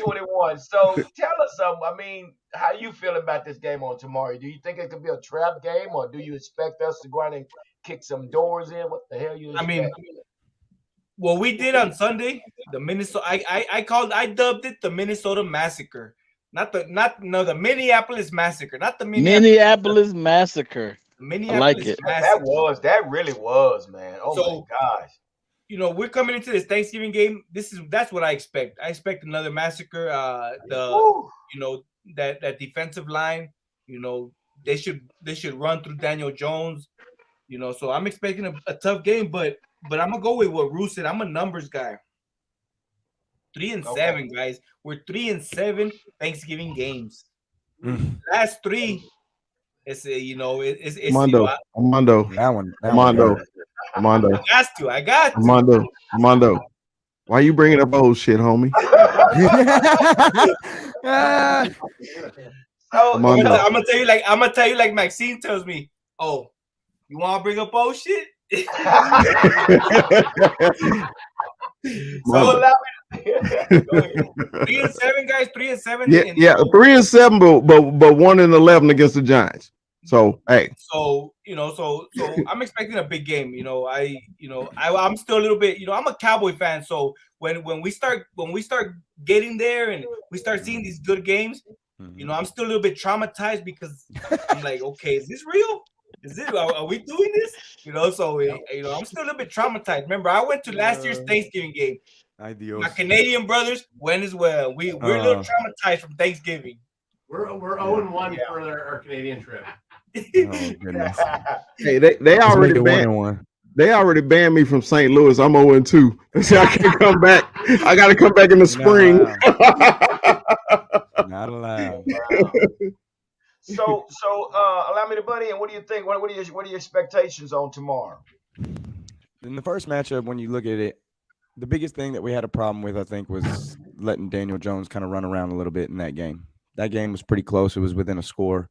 21. So tell us something. I mean, how you feel about this game on tomorrow? Do you think it could be a trap game, or do you expect us to go out and kick some doors in? What the hell you expect? I mean, what we did on Sunday, the Minnesota, I dubbed it the Minnesota Massacre, the Minneapolis Massacre, not the Minneapolis Massacre. Minneapolis I like it. Massacre. That really was, man. Oh So- my gosh. You know, we're coming into this Thanksgiving game. That's what I expect. I expect another massacre. Woo. You know, that defensive line, you know, they should run through Daniel Jones. You know, so I'm expecting a tough game, but I'm gonna go with what Rue said. I'm a numbers guy. 3-7, guys. We're 3-7 Thanksgiving games. Last three, it's it's Mondo. Mondo. That one. Mondo. Mondo. I got to. Mondo. Why you bringing up old shit, homie? I'm Mondo. gonna tell you like Maxine tells me. Oh, you want to bring up old shit? So allow me to, go ahead. 3-7, guys. 3-7. Yeah, 3-7, but 1-11 against the Giants. So hey. So so I'm expecting a big game. I'm still a little bit. I'm a Cowboy fan. So when we start getting there and we start seeing these good games, I'm still a little bit traumatized because I'm like, okay, is this real? Is it? Are we doing this? So I'm still a little bit traumatized. Remember, I went to last year's Thanksgiving game. My Canadian brothers went as well. We're a little traumatized from Thanksgiving. We're 0-1 for our Canadian trip. Oh goodness. Hey, they already banned. They already banned me from St. Louis. I'm 0-2. So I can't come back. I got to come back in the spring. Not allowed. So allow me to butt in. What do you think? What are your expectations on tomorrow? In the first matchup, when you look at it, the biggest thing that we had a problem with, I think, was letting Daniel Jones kind of run around a little bit in that game. That game was pretty close. It was within a score.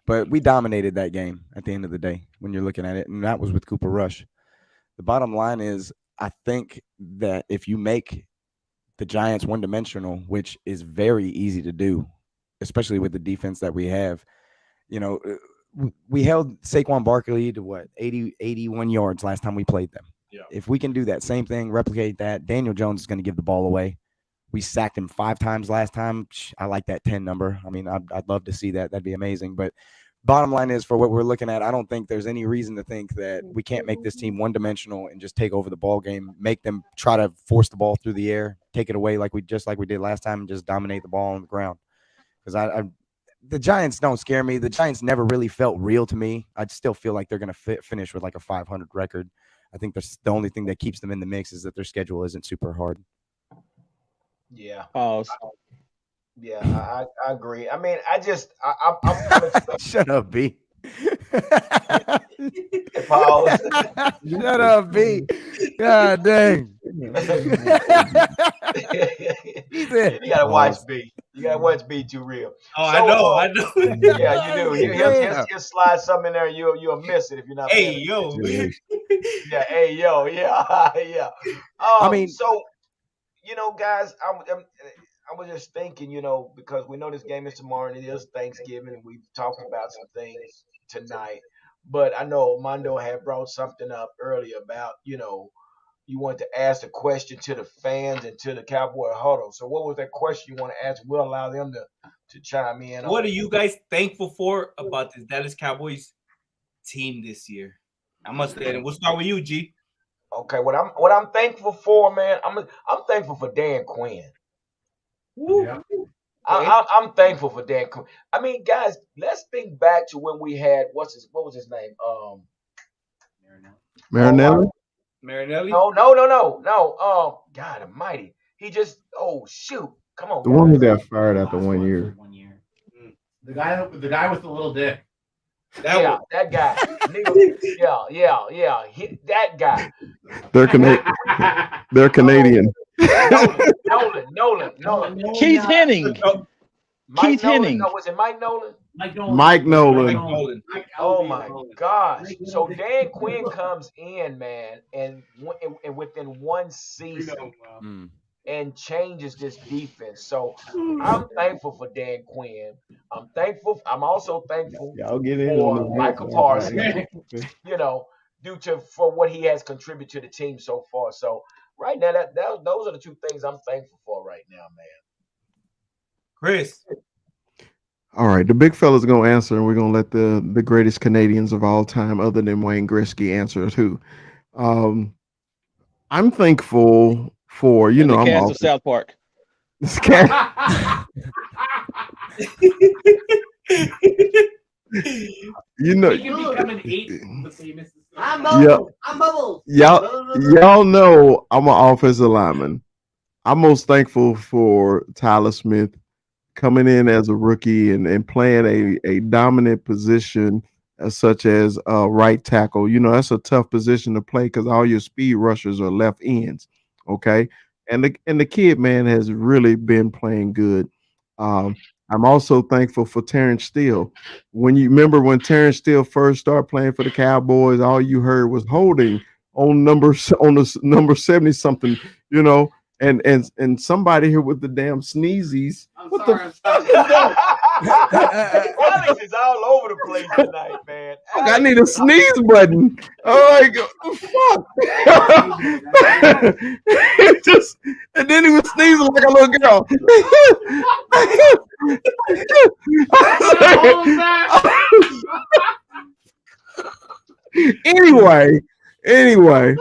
But we dominated that game at the end of the day when you're looking at it, and that was with Cooper Rush. The bottom line is I think that if you make the Giants one-dimensional, which is very easy to do, especially with the defense that we have, we held Saquon Barkley to 81 yards last time we played them. Yeah. If we can do that same thing, replicate that, Daniel Jones is going to give the ball away. We sacked him 5 times last time. I like that 10 number. I mean, I'd love to see that. That'd be amazing. But bottom line is, for what we're looking at, I don't think there's any reason to think that we can't make this team one-dimensional and just take over the ball game, make them try to force the ball through the air, take it away like we did last time, and just dominate the ball on the ground. Because the Giants don't scare me. The Giants never really felt real to me. I still feel like they're going to finish with like a 500 record. I think the only thing that keeps them in the mix is that their schedule isn't super hard. Yeah. Pause. Yeah, I agree. I mean, I'm Shut up, B. Pause. Shut up, B. God dang. You gotta watch B. You gotta watch B too real. Oh, So, I know. Yeah, you do. He'll slide something in there. You'll miss it if you're not. Hey, yo. Yeah. Hey, yo. Yeah. Yeah. I mean, so guys, I was just thinking, because we know this game is tomorrow and it is Thanksgiving, and we've talked about some things tonight. But I know Mondo had brought something up earlier about, you want to ask a question to the fans and to the Cowboy huddle. So what was that question you want to ask? We'll allow them to chime in. What are you guys thankful for about this Dallas Cowboys team this year? I must say, and we'll start with you, G. Okay, what I'm thankful for, man. I'm thankful for Dan Quinn. Yeah. I'm thankful for Dan Quinn. I mean, guys, let's think back to when we had what was his name? Marinelli. Marinelli. No. God Almighty, he just shoot. Come on, The one who guys. got fired after 1 year. The guy with the little dick. That guy. Yeah. That guy. They're Canadian. Nolan. Keith Henning. Keith Henning. No, was it Mike Nolan? Mike Nolan. Oh my gosh! So Dan Quinn comes in, man, and within one season and changes this defense. So I'm thankful for Dan Quinn. I'm also thankful Y'all get in for on Michael Parsons. Due to for what he has contributed to the team so far. So right now, those are the two things I'm thankful for right now, man. Chris. All right, the big fella's gonna answer, and we're gonna let the greatest Canadians of all time, other than Wayne Gretzky, answer too. I'm thankful for The I'm cast all of South Park. He can become an 8 the famous. I'm Bubbles. Y'all know I'm an offensive lineman. I'm most thankful for Tyler Smith coming in as a rookie and playing a dominant position such as right tackle. That's a tough position to play because all your speed rushers are left ends. Okay. And the kid, man, has really been playing good. I'm also thankful for Terrence Steele. When you remember when Terrence Steele first started playing for the Cowboys, all you heard was holding on the number 70 something, and somebody here with the damn sneezies. Alex is all over the place tonight, man. I need a sneeze button. Oh my god! Fuck! And then he was sneezing like a little girl. Anyway.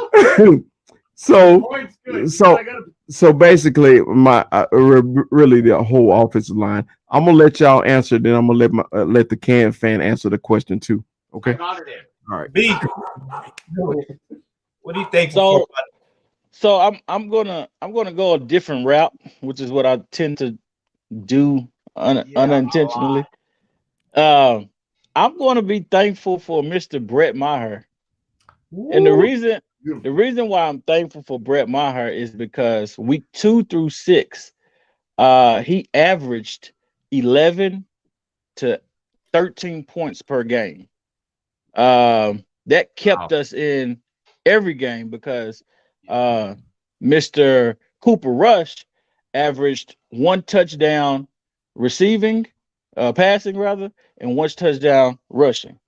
So basically, really the whole offensive line. I'm gonna let y'all answer. Then I'm gonna let the Can fan answer the question too. Okay. All right. B. What do you think? So I'm gonna go a different route, which is what I tend to do unintentionally. I'm going to be thankful for Mr. Brett Maher, and the reason why I'm thankful for Brett Maher is because week 2 through 6, he averaged 11 to 13 points per game. That kept us in every game because Mr. Cooper Rush averaged 1 touchdown passing rather, and 1 touchdown rushing,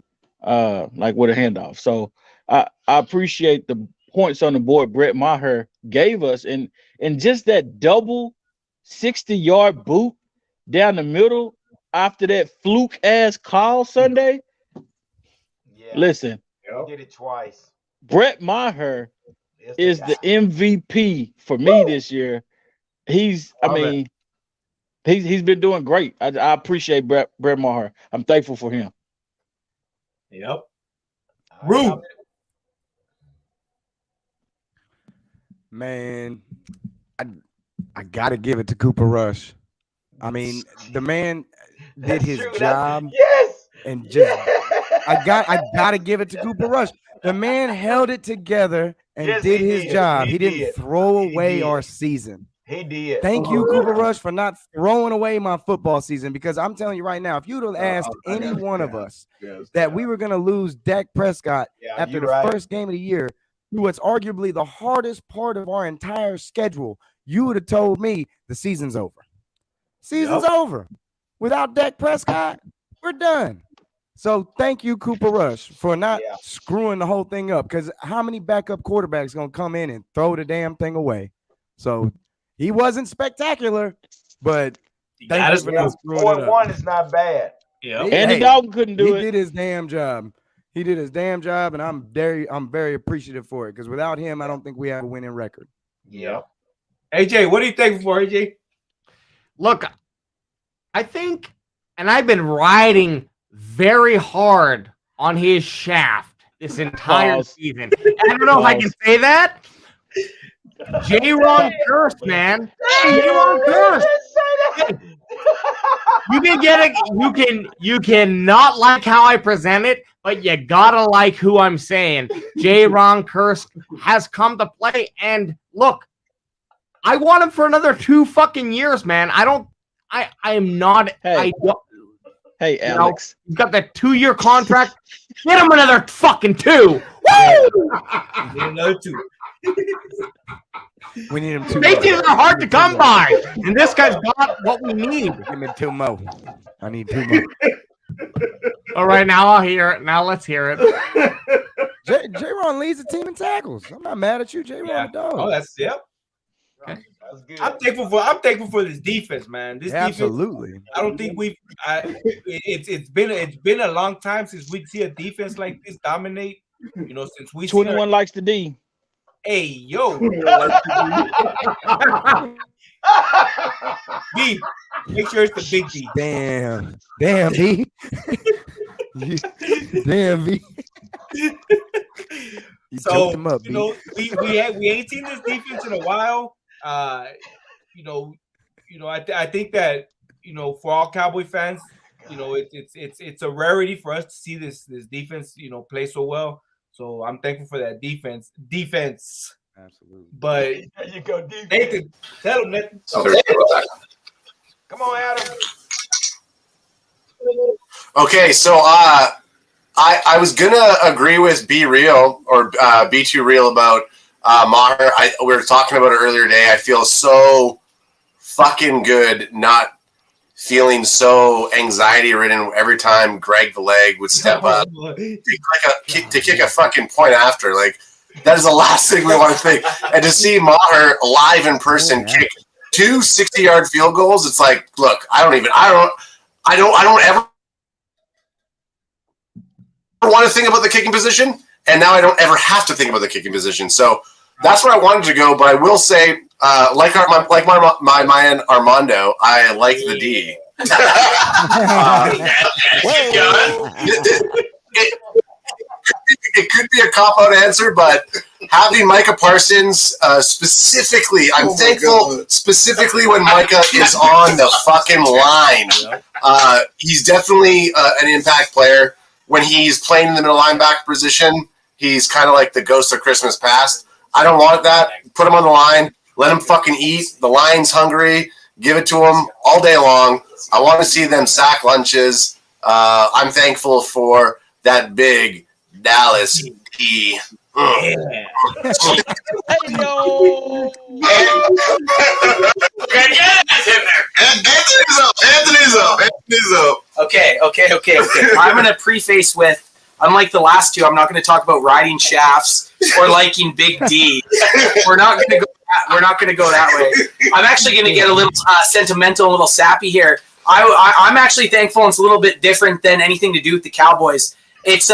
like with a handoff. So I appreciate the points on the board Brett Maher gave us, and just that double 60-yard boot down the middle after that fluke ass call Sunday. Yeah. Listen, he did it twice. Brett Maher is the MVP for me this year. He's been doing great. I appreciate Brett Maher. I'm thankful for him. Yep. Rue. Man, I gotta give it to Cooper Rush. I mean, the man did his job. Yes. And just I gotta give it to Cooper Rush. The man held it together and did his job. He didn't throw away our season. He did. Thank you, Cooper Rush, for not throwing away my football season, because I'm telling you right now, if you'd have asked any one of us that we were going to lose Dak Prescott after the first game of the year, who was arguably the hardest part of our entire schedule, you would have told me the season's over. Season's over. Without Dak Prescott, we're done. So thank you, Cooper Rush, for not screwing the whole thing up. Because how many backup quarterbacks gonna come in and throw the damn thing away? So he wasn't spectacular, but thank you for not screwing it up. 4-1 is not bad. Yeah, Andy Dalton couldn't do it. He did his damn job. He did his damn job, and I'm very appreciative for it. Because without him, I don't think we have a winning record. Yeah. AJ, what are you thankful for, AJ? Look, I think, and I've been riding very hard on his shaft this entire season. And I don't know if I can say that. J-Ron Curse, man. J-Ron Curse. You can get it. You can not like how I present it, but you gotta like who I'm saying. J-Ron Curse has come to play, and look, I want him for another 2 fucking years, man. I am not. Hey, Alex. He's got that 2-year contract. Get him another fucking 2. Woo! Another 2. We need him 2 Safeties are hard to come by, and this guy's got what we need. Give me 2 more. I need 2 more. All right, now I'll hear it. Now let's hear it. J-Ron leads the team in tackles. I'm not mad at you, J-Ron. Dog. Oh, that's That's good. I'm thankful for this defense, man. This Absolutely. defense, I don't think it's been a long time since we see a defense like this dominate. You know, since we 21 likes the D. Hey, yo. B, make sure it's the big D. Damn, B. Damn, B. So up, you know, we ain't seen this defense in a while. I think that, you know, for all Cowboy fans, you know, it's a rarity for us to see this defense, you know, play so well. So I'm thankful for that defense. Absolutely. But there you go, defense. Nathan, tell him, Nathan. Come on, Adam. Okay, so I was gonna agree with Be Real or Be Too Real about Maher. We were talking about it earlier today. I feel so fucking good not feeling so anxiety ridden every time Greg the Leg would step up to kick a fucking point after. Like, that is the last thing we want to think. And to see Maher live in person kick 2 60-yard field goals, it's like, look, I don't ever want to think about the kicking position, and now I don't ever have to think about the kicking position. So that's where I wanted to go. But I will say, like my man Armando, I like the D. It could be a cop-out answer, but having Micah Parsons specifically, I'm thankful specifically when Micah is on the fucking line. He's definitely an impact player. When he's playing in the middle linebacker position, he's kind of like the ghost of Christmas past. I don't want that. Put him on the line. Let him fucking eat. The line's hungry. Give it to him all day long. I want to see them sack lunches. I'm thankful for that big Dallas D. Anthony's up. Okay. I'm going to preface with, unlike the last two, I'm not going to talk about riding shafts or liking Big D. We're not going to go that way. I'm actually going to get a little sentimental, a little sappy here. I'm actually thankful, and it's a little bit different than anything to do with the Cowboys. It's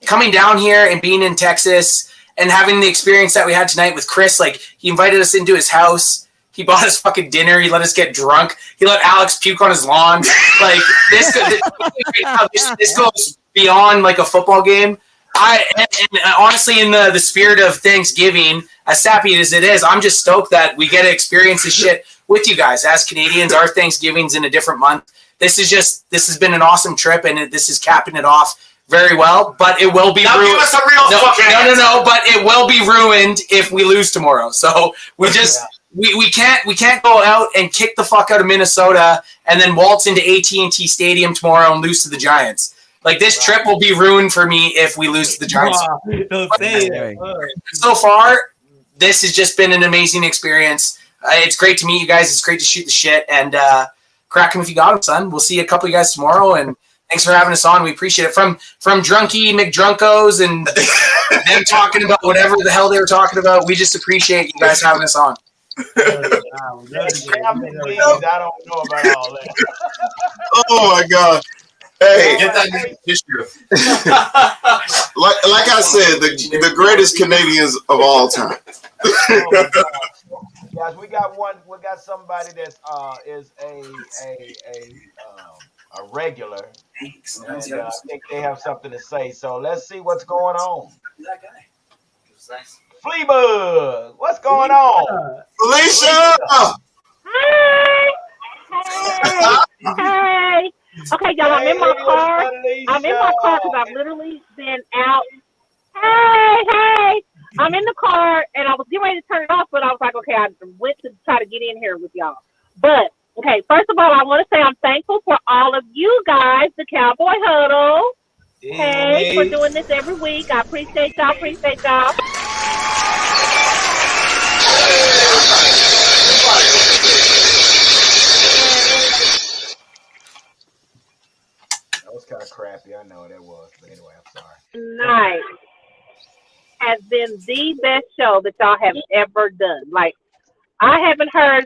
coming down here and being in Texas and having the experience that we had tonight with Chris. Like, he invited us into his house. He bought us fucking dinner. He let us get drunk. He let Alex puke on his lawn. Like, this goes beyond like a football game. And honestly, in the spirit of Thanksgiving, as sappy as it is, I'm just stoked that we get to experience this shit with you guys. As Canadians, our Thanksgiving's in a different month. This has been an awesome trip, and this is capping it off very well. But it will be ruined. Give us a real no. But it will be ruined if we lose tomorrow. So we just we can't go out and kick the fuck out of Minnesota and then waltz into AT&T Stadium tomorrow and lose to the Giants. Like, this trip will be ruined for me if we lose to the Giants. So far, this has just been an amazing experience. It's great to meet you guys. It's great to shoot the shit. And crack them if you got them, son. We'll see a couple of you guys tomorrow, and thanks for having us on. We appreciate it. From Drunky McDrunkos and them talking about whatever the hell they were talking about. We just appreciate you guys having us on. I don't know about all that. Oh my God. Hey, Get that issue. like I said, the greatest Canadians of all time. Guys, we got somebody that is a regular, and I think they have something to say. So let's see what's going on. Fleabug, what's going on? Felicia! Hey. Okay, y'all, I'm in my car. I'm in my car because I've literally been out. Hey. I'm in the car, and I was getting ready to turn it off, but I was like, okay, I went to try to get in here with y'all. But, okay, first of all, I want to say I'm thankful for all of you guys, the Cowboy Huddle. Hey, for doing this every week. I appreciate y'all. That was kind of crappy. I know that was, but anyway, I'm sorry. Tonight has been the best show that y'all have ever done. Like, I haven't heard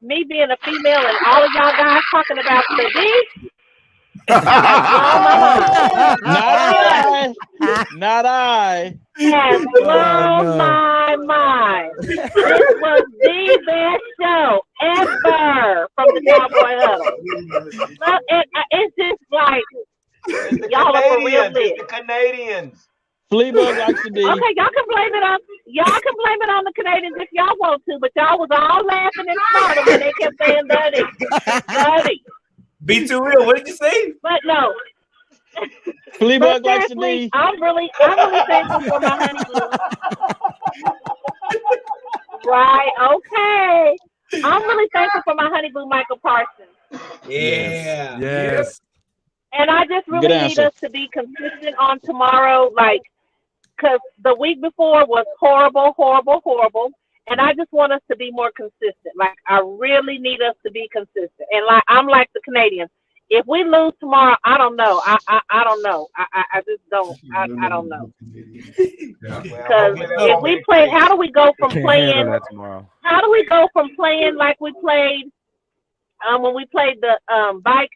me being a female and all of y'all guys talking about the D. Not I. Has blown my mind. This was the best show ever from the Cowboy Huddle. It's just like y'all are for real lit. It's the Canadians. Fleabug likes the D. Okay, y'all can blame it on the Canadians if y'all want to, but y'all was all laughing and smarting when they kept saying dirty. Be too real. What did you say? But no. Fleabug likes the D. I'm really thankful for my honeymoon. Right, okay. I'm really thankful for my honeymoon, Michael Parsons. Yeah. Yes. And I just really need us to be consistent on tomorrow, like, because the week before was horrible. And I just want us to be more consistent. Like, I really need us to be consistent. And like, I'm like the Canadians. If we lose tomorrow, I don't know. I don't know. I just don't. I don't know. Because if we play, how do we go from playing? How do we go from playing like we played when we played the bike?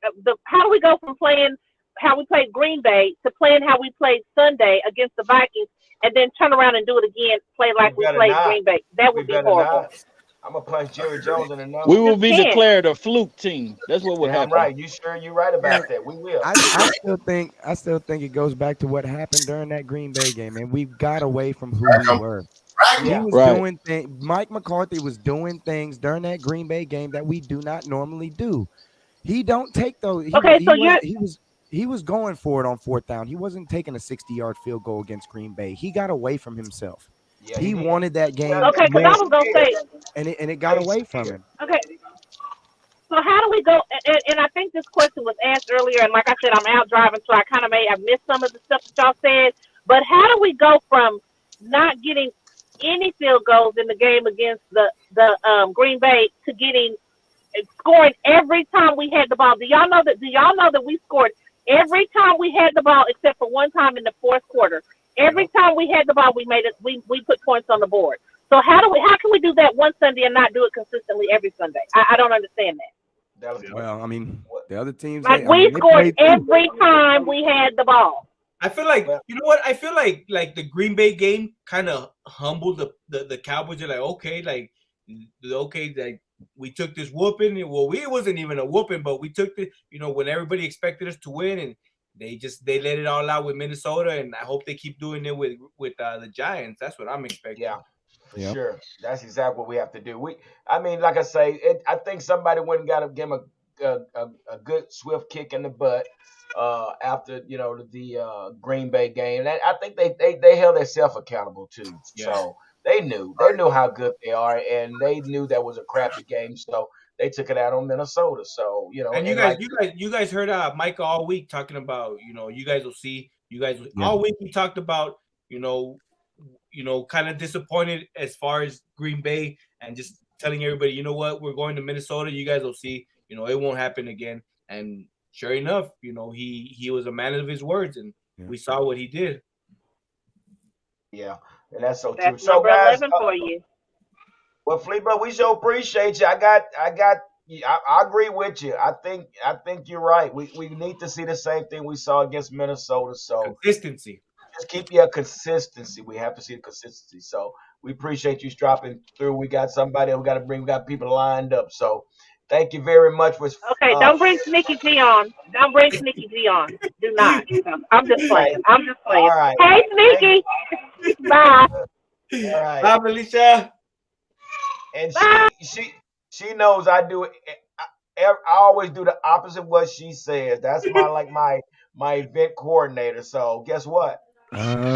How do we go from playing how we played Green Bay to playing how we played Sunday against the Vikings, and then turn around and do it again, play like we played Green Bay? That would be horrible. I'm gonna punch Jerry Jones in the nose. We will be declared a fluke team. That's what would happen. I'm right. You're right about that. We will. I still think it goes back to what happened during that Green Bay game, and we got away from who we were. He was doing things. Mike McCarthy was doing things during that Green Bay game that we do not normally do. He don't take those. He was going for it on fourth down. He wasn't taking a 60-yard field goal against Green Bay. He got away from himself. Yeah, he wanted that game. Okay, because I was gonna say, and it got away from him. Okay. So how do we go? And I think this question was asked earlier, and like I said, I'm out driving, so I kind of I've missed some of the stuff that y'all said. But how do we go from not getting any field goals in the game against the Green Bay to scoring every time we had the ball? Do y'all know that we scored every time we had the ball except for one time in the fourth quarter? Every time we had the ball, we put points on the board. So how can we do that one Sunday and not do it consistently every Sunday? I don't understand that. Well, I mean, the other teams we scored every time we had the ball. I feel like you know what? I feel like the Green Bay game kind of humbled the Cowboys. They're like, like we took this whooping. Well, it wasn't even a whooping, but we took when everybody expected us to win, and they let it all out with Minnesota, and I hope they keep doing it with the Giants. That's what I'm expecting. Yeah, for sure. That's exactly what we have to do. I mean, like I say, I think somebody went and got to give him a good swift kick in the butt after the Green Bay game. And I think they held themselves accountable too. Yeah. So they knew how good they are, and they knew that was a crappy game. So they took it out on Minnesota. So and you guys heard Micah all week talking about you guys will see all week he talked about kind of disappointed as far as Green Bay and just telling everybody, you know what, we're going to Minnesota. You guys will see. it won't happen again. And sure enough, he was a man of his words, and we saw what he did. Yeah, and that's so true. That's So number guys, 11 for you. well, Flea, bro, we sure appreciate you. I agree with you. I think you're right. We need to see the same thing we saw against Minnesota. So Consistency. just keep your consistency. We have to see the consistency. So we appreciate you dropping through. We got somebody we got to bring. We got people lined up. So thank you very much for. Okay, don't bring Sneaky G on. Don't bring Sneaky G on. Do not. I'm just playing. I'm just playing. All right. Hey, Sneaky. Bye. All right. Bye, Felicia. And she knows I do it. I always do the opposite of what she says. That's my event coordinator. So guess what?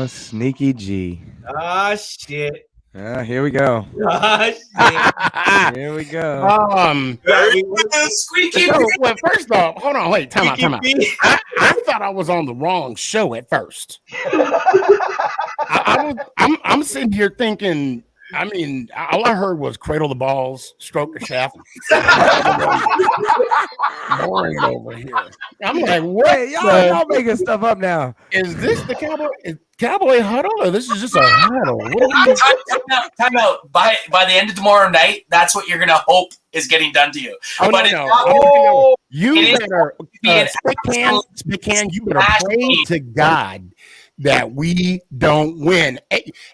Sneaky G. Ah, shit. Here we go. Ah, shit. Here we go. Squeaky. So, well, first off, hold on, wait, time out. I thought I was on the wrong show at first. I'm sitting here thinking. I mean, all I heard was cradle the balls, stroke the shaft. Boring over here. I'm like, what? Hey, y'all making stuff up now. Is this the cowboy huddle, or this is just a huddle? Time out. By the end of tomorrow night, that's what you're gonna hope is getting done to you. Oh, but no. You it better, Spican, you better pray to God that we don't win.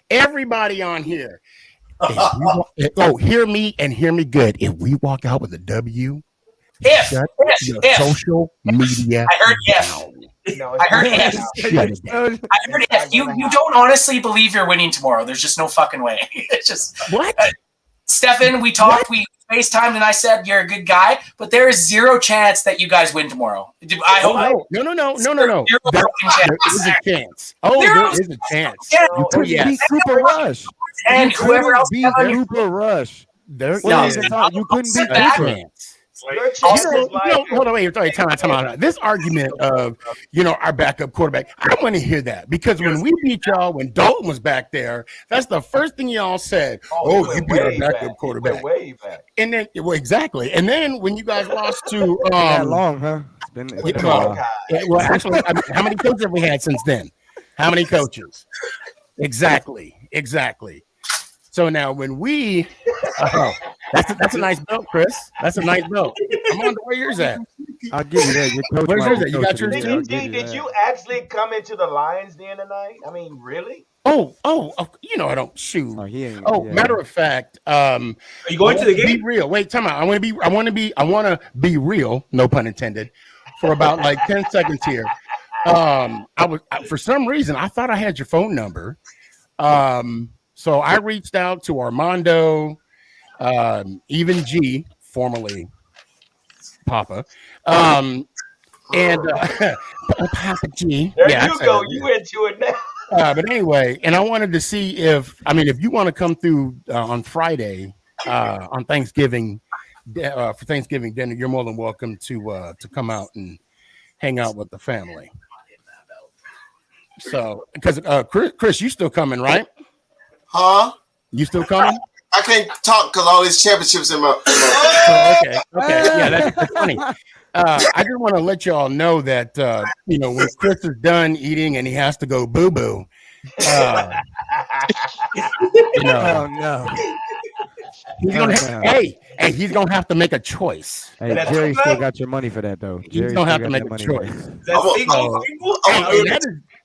Everybody on here. Hear me and hear me good. If we walk out with a W, shut your social media. I heard No, I heard yes. I heard if. You don't honestly believe you're winning tomorrow. There's just no fucking way. It's just what? Stefan, we talked, we FaceTimed, and I said you're a good guy, but there is zero chance that you guys win tomorrow. I hope. No. There is a chance. There is a chance. You couldn't beat Cooper Rush. And whoever else beat Cooper Rush. You couldn't beat Cooper. Hold on, wait, time out. This argument of our backup quarterback, I don't want to hear that, because when we beat y'all, when Dalton was back there, that's the first thing y'all said. You beat our backup quarterback. Way back. And then exactly. And then when you guys lost to that long, huh? It's been a while. Well, actually, how many coaches have we had since then? How many coaches? Exactly. So now when we that's a nice belt, Chris. That's a nice belt. I'm on where yours at. I'll give you that. Your coach Where's yours at? You got yours too? Did you actually come into the Lions Den tonight? I mean, really? I don't shoot. Matter of fact, are you going to the game? Be real. Wait, time out. I want to be real, no pun intended, for about like 10 seconds here. For some reason I thought I had your phone number. So I reached out to Armando, even G, formerly Papa, and Papa G. There you go. You into it now. But anyway, and I wanted to see if you want to come through on Friday on Thanksgiving for Thanksgiving dinner, you're more than welcome to come out and hang out with the family. So, because Chris, you still coming, right? Huh? You still coming? I can't talk because all these championships in my. Okay. Yeah, that's funny. I just want to let y'all know that when Chris is done eating and he has to go boo boo. Oh no. He's gonna have to make a choice. Hey, Jerry still got your money for that though. He's gonna have to make a choice.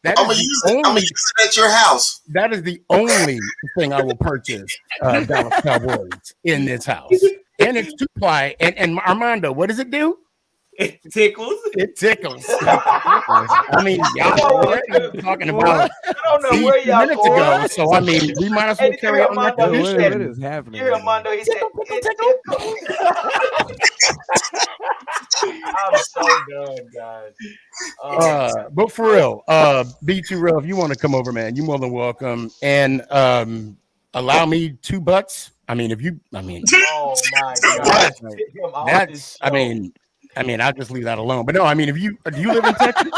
I'm gonna use it at your house. That is the only thing I will purchase Dallas Cowboys in this house. And it's 2-ply. And Armando, what does it do? It tickles. It tickles. I mean, y'all were talking about I don't know where y'all minutes ago. So I mean, we might as well carry on like What that. is happening? Here, Armando, he said, I'm so done, guys. But for real, B2 if you want to come over, man, you're more than welcome. And allow me 2 butts. I mean, Oh my God. I'll just leave that alone. But no, do you live in Texas?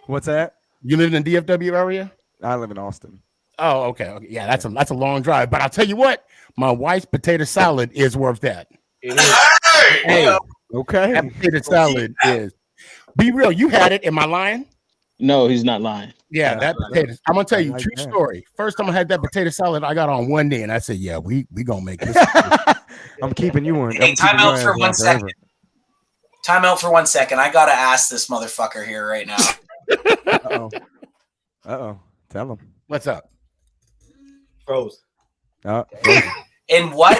What's that? You live in the DFW area? I live in Austin. Oh, okay. Yeah, that's a long drive. But I'll tell you what, my wife's potato salad is worth that. It is. Hey, Okay. that potato salad is. Be real. You had it. Am I lying? No, he's not lying. Yeah, that potato. I'm gonna tell I you like true that. story. First time I had that potato salad, I got on one day, and I said, "Yeah, we gonna make this." I'm keeping you on. Hey, I'm time keeping your out for ass 1 on second. forever. Time out for 1 second. I gotta ask this motherfucker here right now. Uh-oh. Uh-oh. Tell him. What's up? Froze. Frozen. In what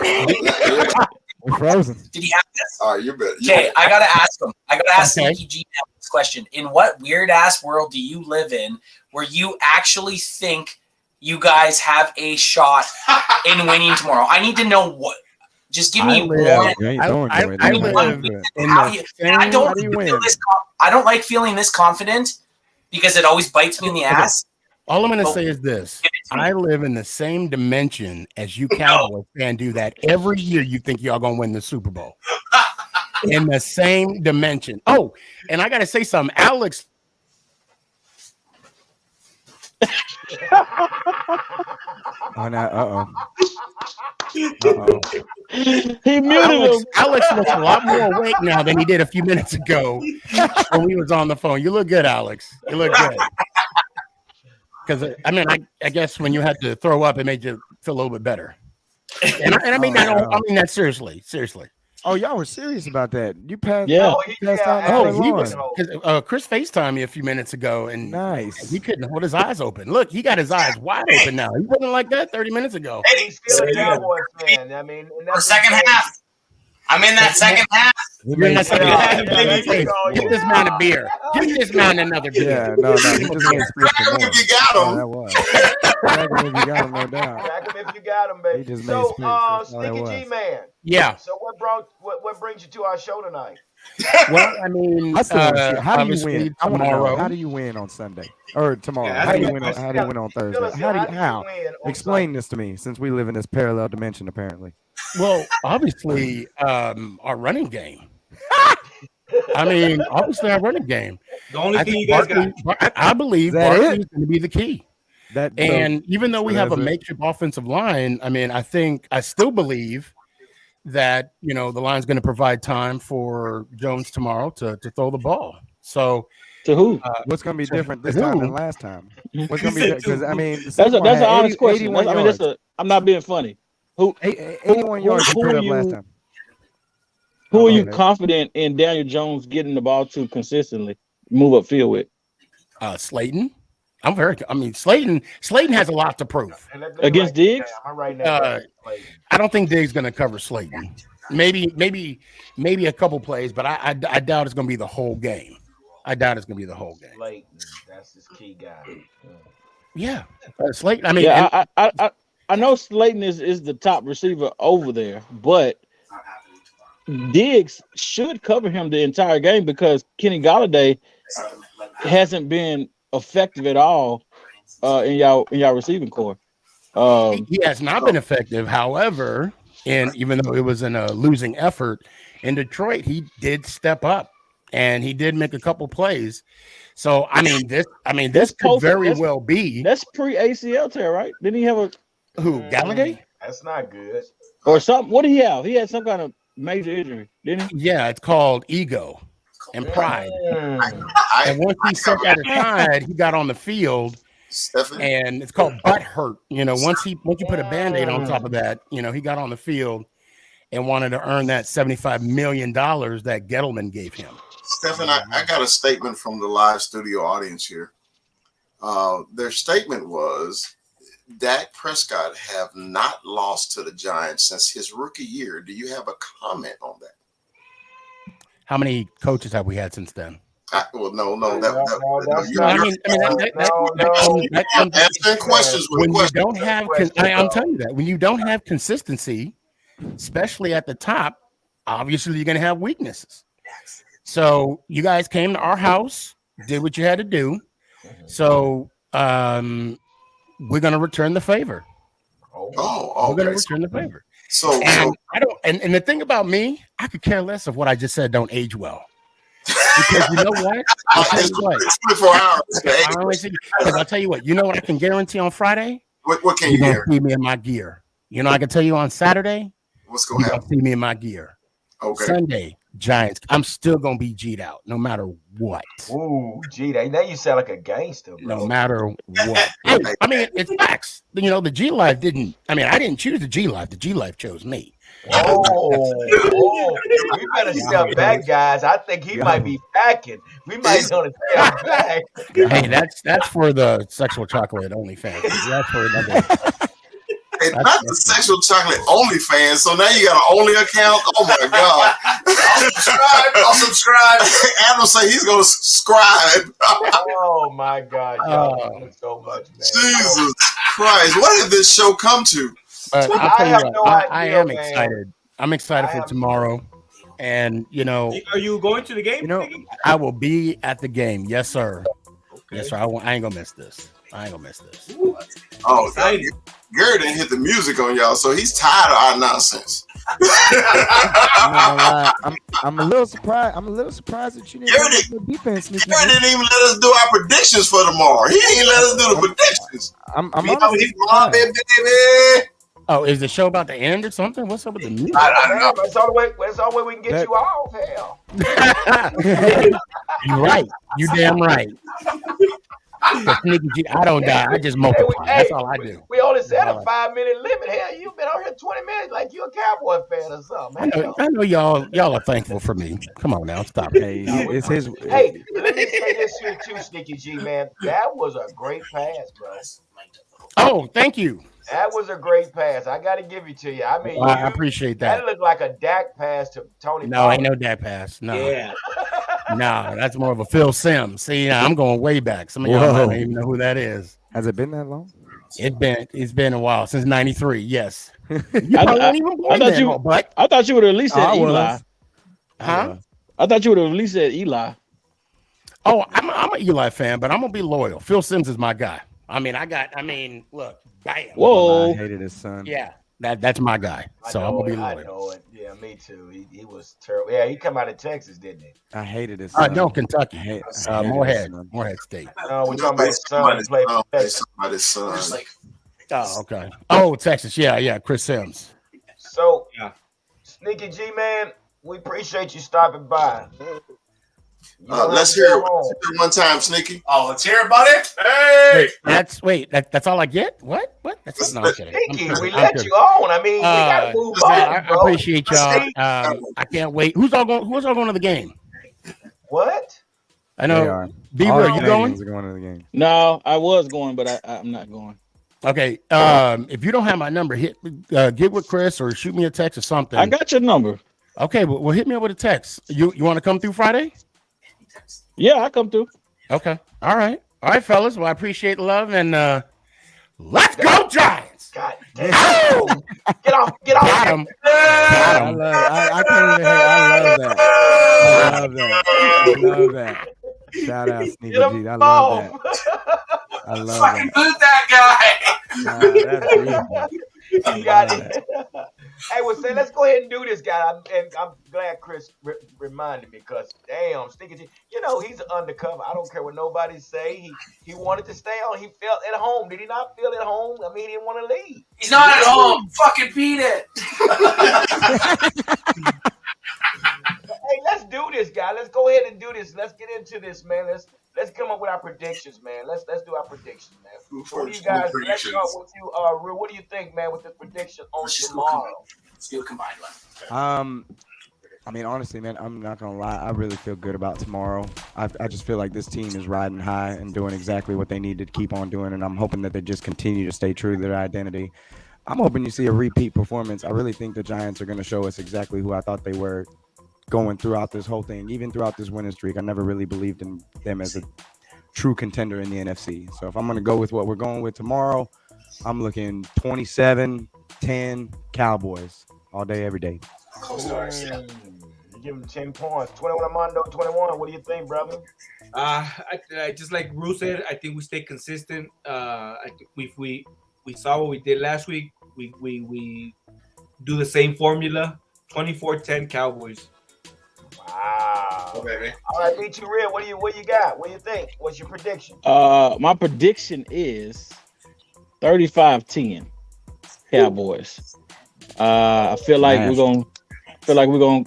We're frozen. did he have this? All right, you're better. Okay, I gotta ask him. I gotta ask Okay. Sneaky G now this question. In what weird ass world do you live in where you actually think you guys have a shot in winning tomorrow? I need to know what. Just give me one. You ain't throwing I to it. You live ain't in How the you, same. and I don't how do you feel win? this. I don't like feeling this confident because it always bites me in the ass. All I'm gonna Oh. say is this: Give it to me. I live in the same dimension as you Cowboys fan do that every year. You think y'all gonna win the Super Bowl in the same dimension. Oh, and I gotta say something, Alex. Oh, now, uh-oh. Uh-oh. He muted him. Alex looks a lot more awake now than he did a few minutes ago when we was on the phone. You look good, Alex. You look good. Because I mean, I guess when you had to throw up, it made you feel a little bit better. And I mean, I mean that seriously. Oh, y'all were serious about that. You passed. Yeah. You passed out. Oh, in he the was. lawn. Because Chris FaceTimed me a few minutes ago, and Nice. he couldn't hold his eyes open. Look, he got his eyes wide open now. He wasn't like that 30 minutes ago. He's still a Cowboys fan. I mean, and For that's second half. I'm in that second half. You're in that second Yeah, half. there you go. Get this man a beer. Give this man another beer. Yeah, no. He just made space for more. If you got Oh, him. that was. Crack him if you got him, no doubt. Crack him if you got him, baby. He just made So, space. That's all that Sneaky was. G man. Yeah. So what brings you to our show tonight? Well, I mean, I still want to see. How do you obviously win? I want to know. tomorrow. How do you win on Sunday or tomorrow? Yeah, how do you that's win? a good How do you win on Thursday? Phyllis, How? you win on Explain this to me, since we live in this parallel dimension, apparently. Well, obviously, our running game. I mean, obviously, our running game. The only I thing think you guys got. Barkley, I believe Is that Barkley it? is going to be the key. And even though we have a that's it. makeshift offensive line, I mean, I still believe that the line's going to provide time for Jones tomorrow to throw the ball. So To who? What's going to be So different this who? time than last time? What's going to be because I mean That's an Saquon had honest 80 question. 81 I mean, yards. I'm not being funny. Who 81 yards he who put are up last you- time. Who are you Okay. confident in Daniel Jones getting the ball to consistently move up field with? Slayton. Slayton has a lot to prove. And let me Against write that Diggs? down. I'm writing that down. Like, I don't think Diggs going to cover Slayton. Maybe a couple plays, but I doubt it's going to be the whole game. Slayton, that's his key guy. Yeah, Slayton. I mean, Yeah, I know Slayton is the top receiver over there, but Diggs should cover him the entire game because Kenny Golladay hasn't been effective at all in y'all receiving core. he has not been effective. However, and even though it was in a losing effort in Detroit, he did step up and he did make a couple plays. So this could very well be. That's pre-ACL tear, right? Didn't he have who Galladay? That's not good. Or something? What did he have? He had some kind of major injury, didn't he? Yeah, it's called ego and pride. And once he set that aside, he got on the field. And it's called butt hurt. Once you put a Band-Aid on top of that, he got on the field and wanted to earn that $75 million that Gettleman gave him. Stephen, I got a statement from the live studio audience here. Their statement was Dak Prescott have not lost to the Giants since his rookie year. Do you have a comment on that? How many coaches have we had since then? Answering questions with when you questions. don't have, I'm telling you that when you don't have consistency, especially at the top, obviously you're going to have weaknesses. So you guys came to our house, did what you had to do. So we're going to return the favor. Oh, we're going to okay. return the favor. So I don't. And the thing about me, I could care less of what I just said. Don't age well. Because you know what? I'll tell you what. It's 24 hours. Because I'll tell you what. You know what I can guarantee on Friday? What can you You're hear? gonna see me in my gear. I can tell you on Saturday. What's going to happen? See me in my gear. Okay. Sunday, Giants. I'm still gonna be G'd out, no matter what. Ooh, gee, now you sound like a gangster, bro. No matter what. Hey, I mean, it's facts. You know, the G Life didn't. I mean, I didn't choose the G Life. The G Life chose me. Oh, we better step back, guys. I think he might be packing. We might want to step back. Hey, that's for the sexual chocolate only fans. That's for another. Hey, not the sexual chocolate only fans. So now you got an only account. Oh my God! I'll subscribe. Adam say he's gonna subscribe. Oh my God, y'all do so much, man. Jesus Christ! What did this show come to? But I I'll tell you have what, no I idea, am man. excited. I'm excited for tomorrow, and you know, Are you going to the game? you know, I will be at the game. Yes, sir. Yes, sir. I ain't gonna miss this. Oh, Gary didn't hit the music on y'all, so he's tired of our nonsense. I'm a little surprised. I'm a little surprised that you didn't have the defense. Gary didn't even let us do our predictions for tomorrow. He didn't let us do the predictions. I'm honestly baby. Oh, is the show about to end or something? What's up with the music? That's all the way we can get you off. Hell, You're right. You damn right. Sneaky G, I don't die. I just multiply. That's all I do. We only set a 5-minute limit. Hell, you've been on here 20 minutes like you a Cowboy fan or something. I know y'all are thankful for me. Come on now, stop it. Hey, it's his. Hey, let me say this here too, Sneaky G, man. That was a great pass, bro. Oh, thank you. That was a great pass. I got to give it to you. I mean, I appreciate that. That looked like a Dak pass to Tony. No, ain't no Dak pass. No. Yeah. No, that's more of a Phil Sims. See, I'm going way back. Some of y'all don't even know who that is. Has it been that long? It's been a while, since '93. Yes. I thought you would have at least said Eli. Huh? I thought you would have at least said Eli. Oh, I'm an Eli fan, but I'm gonna be loyal. Phil Sims is my guy. I mean, look, bam. Whoa. I hated his son. Yeah, that's my guy. So I'm gonna be loyal. I know it. Yeah, me too. He was terrible. Yeah, he come out of Texas, didn't he? I hated his son. No, Kentucky. Morehead State. No, we're talking about his son. He played for Texas. His son. Oh, okay. Oh, Texas. Yeah. Chris Sims. So, Sneaky G, man, we appreciate you stopping by. Let's hear it one time, Sneaky. Oh, let's hear about it. Hey, that's all I get. What? That's no, I'm kidding. Sneaky, we let you on. I mean, we gotta move on. I appreciate y'all. I can't wait. Who's all going to the game? What? I know. Beaver, are you going? Going to the game. No, I was going, but I'm not going. Okay. If you don't have my number, get with Chris or shoot me a text or something. I got your number. Okay, well hit me up with a text. You want to come through Friday? Yeah, I come through. Okay. All right, fellas. Well, I appreciate the love and let's go Giants. God damn. Get off. Got him. I can't even hate. I love that. Shout out Sneaky G. I love that. I love fucking boot that guy. That's beautiful. You got it. Hey, well, say let's go ahead and do this, guy. I'm glad Chris reminded me because damn, Sneaky G, he's undercover. I don't care what nobody say. He wanted to stay on. He felt at home. Did he not feel at home? I mean, he didn't want to leave. He's not at home. Fucking beat it. Hey, let's do this, guy. Let's go ahead and do this. Let's get into this, man. Let's come up with our predictions, man. Let's do our predictions, man. What do you guys? Let's start with you, Rue. What do you think, man, with the prediction on tomorrow? Let's do a combined one. I mean, honestly, man, I'm not gonna lie. I really feel good about tomorrow. I just feel like this team is riding high and doing exactly what they need to keep on doing, and I'm hoping that they just continue to stay true to their identity. I'm hoping you see a repeat performance. I really think the Giants are going to show us exactly who I thought they were going throughout this whole thing, even throughout this winning streak. I never really believed in them as a true contender in the NFC. So if I'm going to go with what we're going with tomorrow, I'm looking 27-10 Cowboys all day, every day. You give them 10 points. 21 Armando, 21. What do you think, brother? I just like Bruce said, I think we stay consistent. I think we saw what we did last week. We do the same formula. 24-10 Cowboys. Wow. Oh, baby. All right, be too real. What do you got? What do you think? What's your prediction? My prediction is 35-10 Cowboys. I feel like we're gonna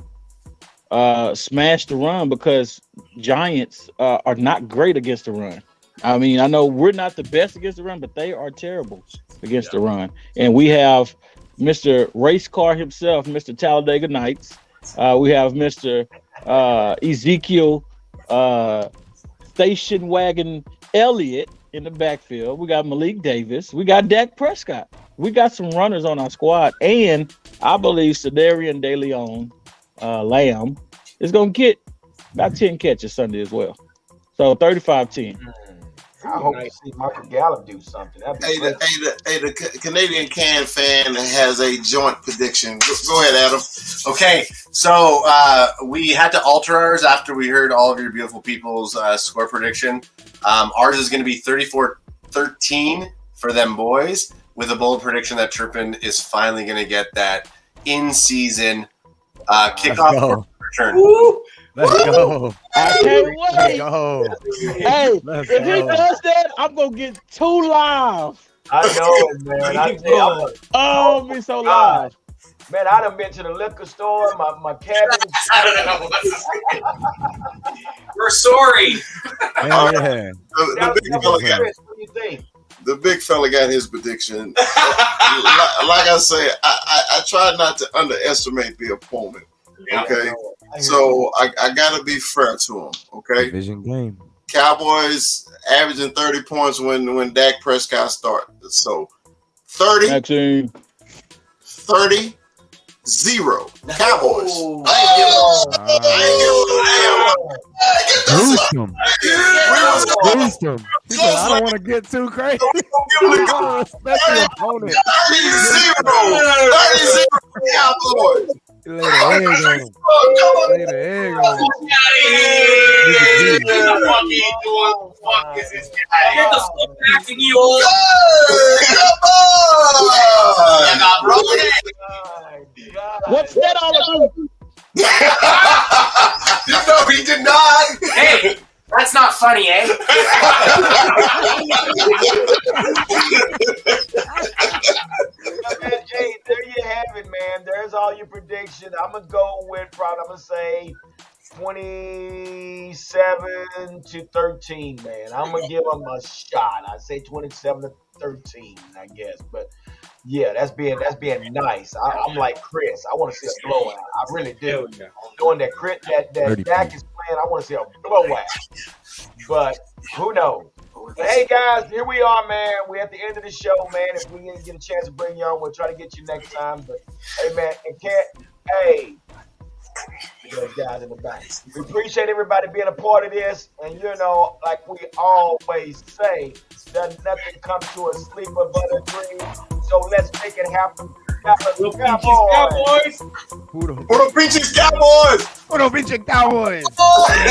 smash the run because Giants are not great against the run. I mean, I know we're not the best against the run, but they are terrible against the run. And we have Mr. Race Car himself, Mr. Talladega Nights. We have Mr. Ezekiel Station Wagon Elliott in the backfield. We got Malik Davis. We got Dak Prescott. We got some runners on our squad. And I believe Sedarian De Leon Lamb is going to get about 10 catches Sunday as well. So 35-10. I hope to see Michael Gallup do something. The Canadian Can fan has a joint prediction. Go ahead, Adam. Okay, so we had to alter ours after we heard all of your beautiful people's score prediction. Ours is going to be 34-13 for them boys, with a bold prediction that Turpin is finally going to get that in-season kickoff return. Woo! Let's go. I can't wait. Let's go. Hey, if he does that, I'm going to get 2 live. I know it, man. I'll be so live. Man, I done been to the liquor store, my cabin. I don't know what to say. We're sorry. Yeah. The big fella got his prediction. Like I say, I try not to underestimate the opponent. Okay, so I gotta be fair to him. Okay, division game. Cowboys averaging 30 points when Dak Prescott started. So 30, 0 Cowboys. Gruesome. He said, I don't want to get too crazy. Especially opponent. 30-0 Cowboys. Lay the egg on him. Lay the egg on him. Fuck is this guy? Get the fuck back to you. What's that all about? No, he did not. Hey, that's not funny, eh? Hey, there you have it, man. There's all your predictions. I'm gonna go with probably. I'm gonna say 27-13, man. I'm gonna give them a shot. I say 27-13, I guess. But yeah, that's being nice. I'm like Chris. I want to see a blowout. I really do. Doing that crit that Dak is playing, I want to see a blowout. But who knows? But hey guys, here we are, man. We're at the end of the show, man. If we didn't get a chance to bring you on, we'll try to get you next time. But hey, man, and hey, those guys in the back. We appreciate everybody being a part of this. And you know, like we always say, does nothing come to a sleeper but a dream. So let's make it happen. Cowboys. Puro pinches Cowboys. Puro pinches Cowboys.